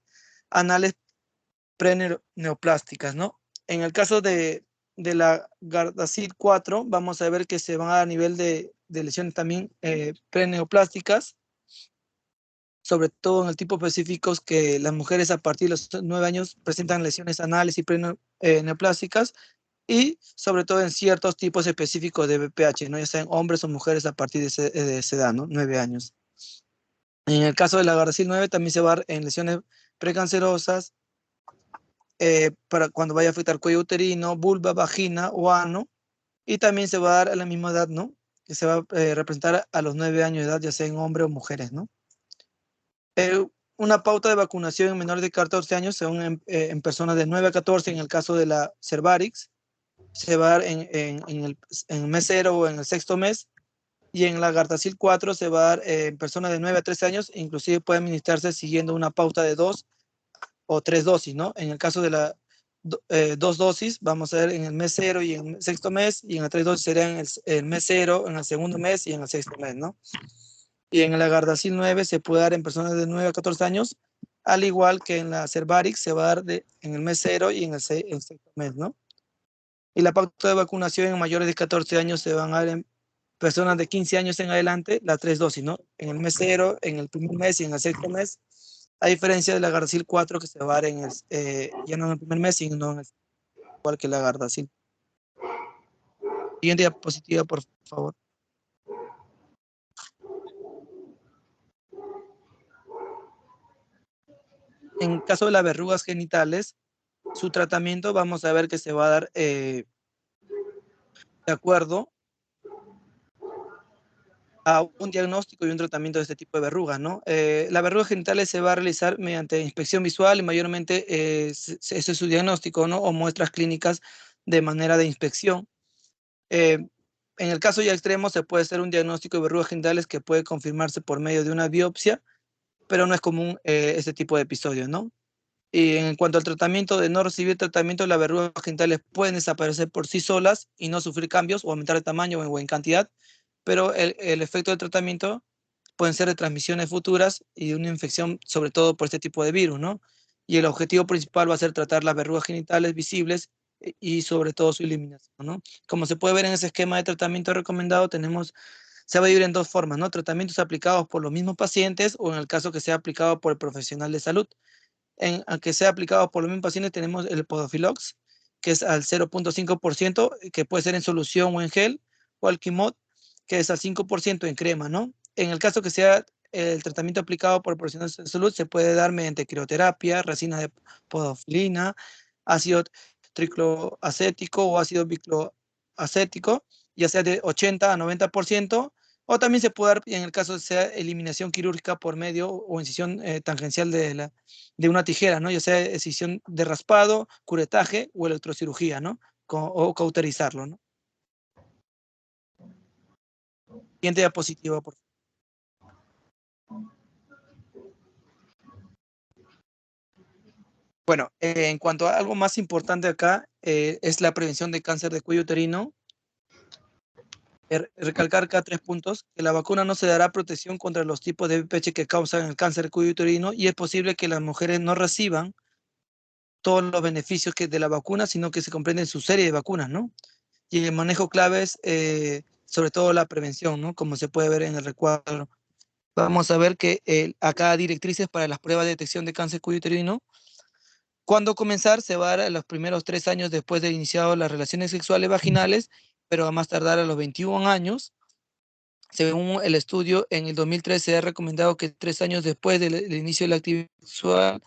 anales preneoplásticas, ¿no? En el caso de la Gardasil 4, vamos a ver que se van a nivel de lesiones también preneoplásticas, sobre todo en el tipo específicos que las mujeres a partir de los 9 años presentan lesiones anales y neoplásticas, y sobre todo en ciertos tipos específicos de VPH, ¿no? Ya sean hombres o mujeres a partir de esa edad, ¿no? 9 años. En el caso de la Gardasil 9 también se va a dar en lesiones precancerosas, para cuando vaya a afectar cuello uterino, vulva, vagina o ano, y también se va a dar a la misma edad, ¿no? Que se va a representar a los 9 años de edad, ya sea en hombres o mujeres, ¿no? Una pauta de vacunación en menores de 14 años según en personas de 9 a 14 en el caso de la Cervarix, se va a dar en el mes 0 o en el sexto mes, y en la Gardasil 4 se va a dar en personas de 9 a 13 años, inclusive puede administrarse siguiendo una pauta de 2 o 3 dosis, ¿no? En el caso de la 2 dosis, vamos a ver en el mes 0 y en el sexto mes, y en las 3 dosis serían en el mes 0, en el segundo mes y en el sexto mes, ¿no? Y en la Gardasil 9 se puede dar en personas de 9 a 14 años, al igual que en la Cervarix se va a dar en el mes 0 y en el sexto mes, ¿no? Y la pauta de vacunación en mayores de 14 años se van a dar en personas de 15 años en adelante, las 3 dosis, ¿no? En el mes 0, en el primer mes y en el sexto mes, a diferencia de la Gardasil 4 que se va a dar ya no en el primer mes, sino en igual que la Gardasil. Siguiente diapositiva, por favor. En caso de las verrugas genitales, su tratamiento vamos a ver que se va a dar de acuerdo a un diagnóstico y un tratamiento de este tipo de verrugas, ¿no? Las verrugas genitales se va a realizar mediante inspección visual y mayormente ese es su diagnóstico, ¿no? O muestras clínicas de manera de inspección. En el caso ya extremo se puede hacer un diagnóstico de verrugas genitales que puede confirmarse por medio de una biopsia, pero no es común este tipo de episodios, ¿no? Y en cuanto al tratamiento de no recibir tratamiento, las verrugas genitales pueden desaparecer por sí solas y no sufrir cambios o aumentar de tamaño o en cantidad, pero el efecto del tratamiento pueden ser de transmisiones futuras y de una infección, sobre todo por este tipo de virus, ¿no? Y el objetivo principal va a ser tratar las verrugas genitales visibles y sobre todo su eliminación, ¿no? Como se puede ver en ese esquema de tratamiento recomendado, se va a dividir en dos formas, ¿no? Tratamientos aplicados por los mismos pacientes o en el caso que sea aplicado por el profesional de salud. A que sea aplicado por los mismos pacientes tenemos el Podofilox, que es al 0.5%, que puede ser en solución o en gel, o el Quimod, que es al 5% en crema, ¿no? En el caso que sea el tratamiento aplicado por profesionales de salud, se puede dar mediante crioterapia, resina de podofilina, ácido tricloacético o ácido bicloacético, ya sea de 80 a 90%, o también se puede dar, en el caso de sea eliminación quirúrgica por medio o incisión tangencial de una tijera, ¿no? Ya sea decisión de raspado, curetaje o electrocirugía, ¿no? O cauterizarlo, ¿no? Siguiente diapositiva, por favor. Bueno, en cuanto a algo más importante acá, es la prevención de cáncer de cuello uterino. Recalcar acá 3 puntos, que la vacuna no se dará protección contra los tipos de VPH que causan el cáncer de cuello uterino y es posible que las mujeres no reciban todos los beneficios de la vacuna, sino que se comprenden su serie de vacunas, ¿no? Y el manejo clave es sobre todo la prevención, ¿no? Como se puede ver en el recuadro. Vamos a ver que acá directrices para las pruebas de detección de cáncer cuello uterino. ¿Cuándo comenzar? Se va a dar a los primeros 3 años después de iniciado las relaciones sexuales vaginales, pero a más tardar a los 21 años. Según el estudio, en el 2013 se ha recomendado que 3 años después del inicio de la actividad sexual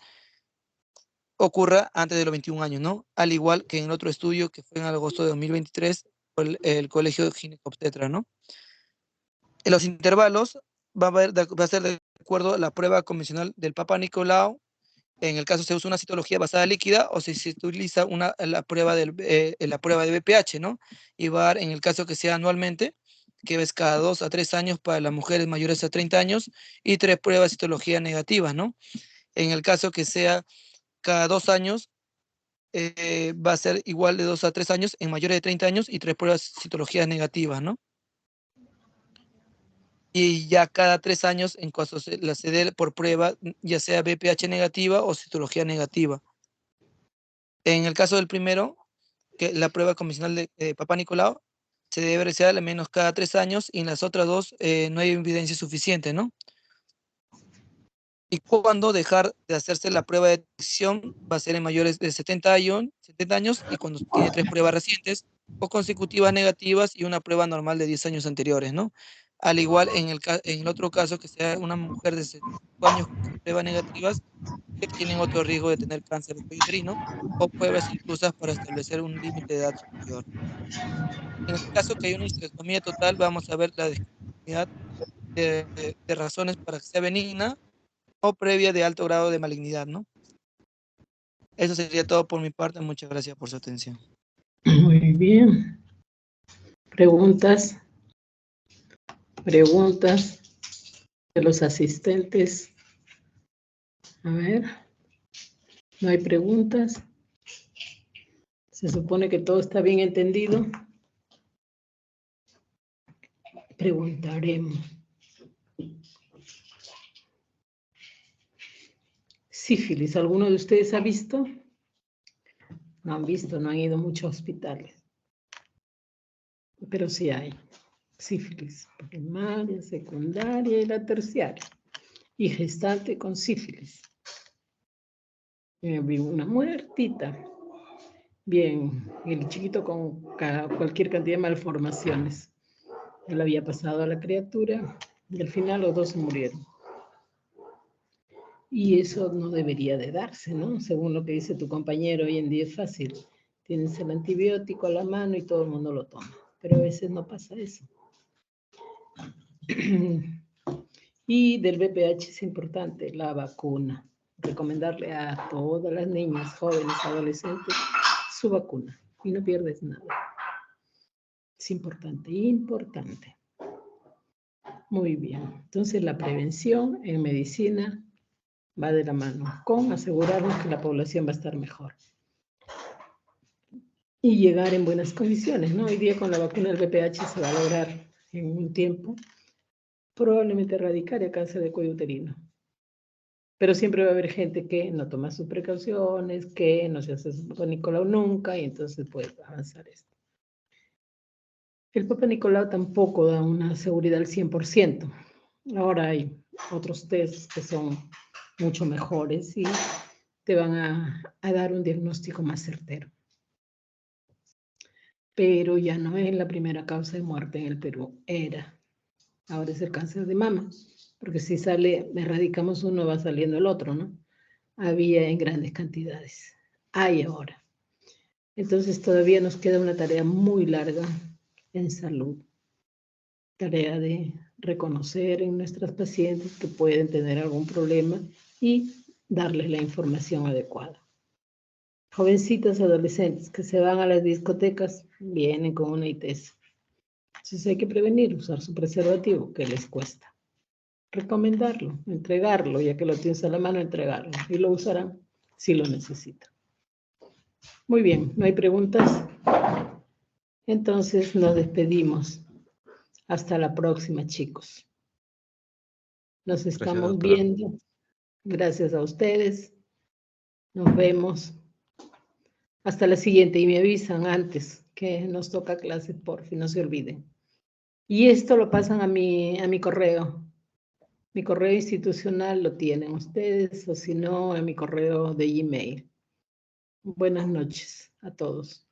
ocurra antes de los 21 años, ¿no? Al igual que en otro estudio que fue en agosto de 2023 por el Colegio de Ginecobstetra, ¿no? En los intervalos va a ser de acuerdo a la prueba convencional del Papa Nicolau. En el caso se usa una citología basada líquida o si se utiliza la prueba de BPH, ¿no? Y va a dar, en el caso que sea anualmente, que es cada 2 a 3 años para las mujeres mayores a 30 años y 3 pruebas de citología negativas, ¿no? En el caso que sea cada 2 años, va a ser igual de 2 a 3 años en mayores de 30 años y 3 pruebas citologías negativas, ¿no? Y ya cada 3 años en cuanto se dé por prueba, ya sea BPH negativa o citología negativa. En el caso del primero, que la prueba convencional de Papa Nicolau, se debe realizar al menos cada 3 años y en las otras dos no hay evidencia suficiente, ¿no? Y cuando dejar de hacerse la prueba de detección va a ser en mayores de 70 años y cuando tiene 3 pruebas recientes o consecutivas negativas y una prueba normal de 10 años anteriores, ¿no? Al igual en el otro caso que sea una mujer de 65 años con pruebas negativas que tienen otro riesgo de tener cáncer de cuello uterino o pruebas inclusas para establecer un límite de edad superior. En el caso que haya una histerectomía total, vamos a ver la disponibilidad de razones para que sea benigna o previa de alto grado de malignidad, ¿no? Eso sería todo por mi parte. Muchas gracias por su atención. Muy bien. Preguntas de los asistentes. A ver, no hay preguntas. Se supone que todo está bien entendido. Preguntaremos. Sífilis, ¿alguno de ustedes ha visto? No han visto, no han ido a muchos hospitales. Pero sí hay sífilis, primaria, secundaria y la terciaria. Y gestante con sífilis. Vi una muertita. Bien, el chiquito con cualquier cantidad de malformaciones. Él había pasado a la criatura y al final los dos se murieron. Y eso no debería de darse, ¿no? Según lo que dice tu compañero, hoy en día es fácil. Tienes el antibiótico a la mano y todo el mundo lo toma. Pero a veces no pasa eso. Y del VPH es importante la vacuna. Recomendarle a todas las niñas, jóvenes, adolescentes, su vacuna. Y no pierdes nada. Es importante, importante. Muy bien. Entonces la prevención en medicina va de la mano con asegurarnos que la población va a estar mejor y llegar en buenas condiciones, ¿no? Hoy día con la vacuna del VPH se va a lograr en un tiempo probablemente erradicar el cáncer de cuello uterino. Pero siempre va a haber gente que no toma sus precauciones, que no se hace su Papa Nicolau nunca, y entonces puede avanzar esto. El Papa Nicolau tampoco da una seguridad al 100%. Ahora hay otros tests que son mucho mejores y te van a dar un diagnóstico más certero. Pero ya no es la primera causa de muerte en el Perú, era. Ahora es el cáncer de mama, porque si sale, erradicamos uno, va saliendo el otro, ¿no? Había en grandes cantidades. Hay ahora. Entonces todavía nos queda una tarea muy larga en salud. Tarea de reconocer en nuestras pacientes que pueden tener algún problema y darles la información adecuada. Jovencitas, adolescentes que se van a las discotecas, vienen con una ITS. Entonces hay que prevenir, usar su preservativo, que les cuesta. Recomendarlo, entregarlo, ya que lo tienes a la mano, entregarlo. Y lo usarán si lo necesitan. Muy bien, ¿no hay preguntas? Entonces nos despedimos. Hasta la próxima, chicos. Nos estamos viendo. Gracias a ustedes. Nos vemos. Hasta la siguiente. Y me avisan antes que nos toca clase, por fin, no se olviden. Y esto lo pasan a mi correo. Mi correo institucional lo tienen ustedes, o si no, a mi correo de Gmail. Buenas noches a todos.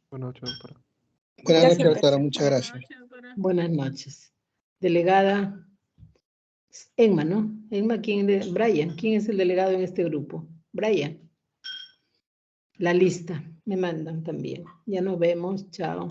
Buenas noches, doctora. Buenas noches, doctora. Muchas gracias. Buenas noches. Delegada Emma, ¿no? Emma, Brian, ¿quién es el delegado en este grupo? Brian. La lista, me mandan también. Ya nos vemos, chao.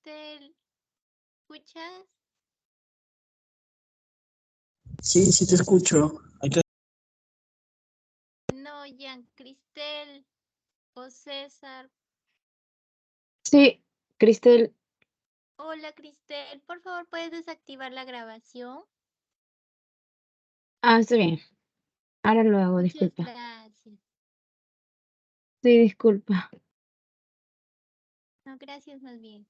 Cristel, ¿escuchas? Sí, sí te escucho. No, Jean Cristel o César. Sí, Cristel. Hola, Cristel, por favor, ¿puedes desactivar la grabación? Ah, está bien. Ahora lo hago, Muchas disculpa. gracias. Sí, disculpa. No, gracias más bien.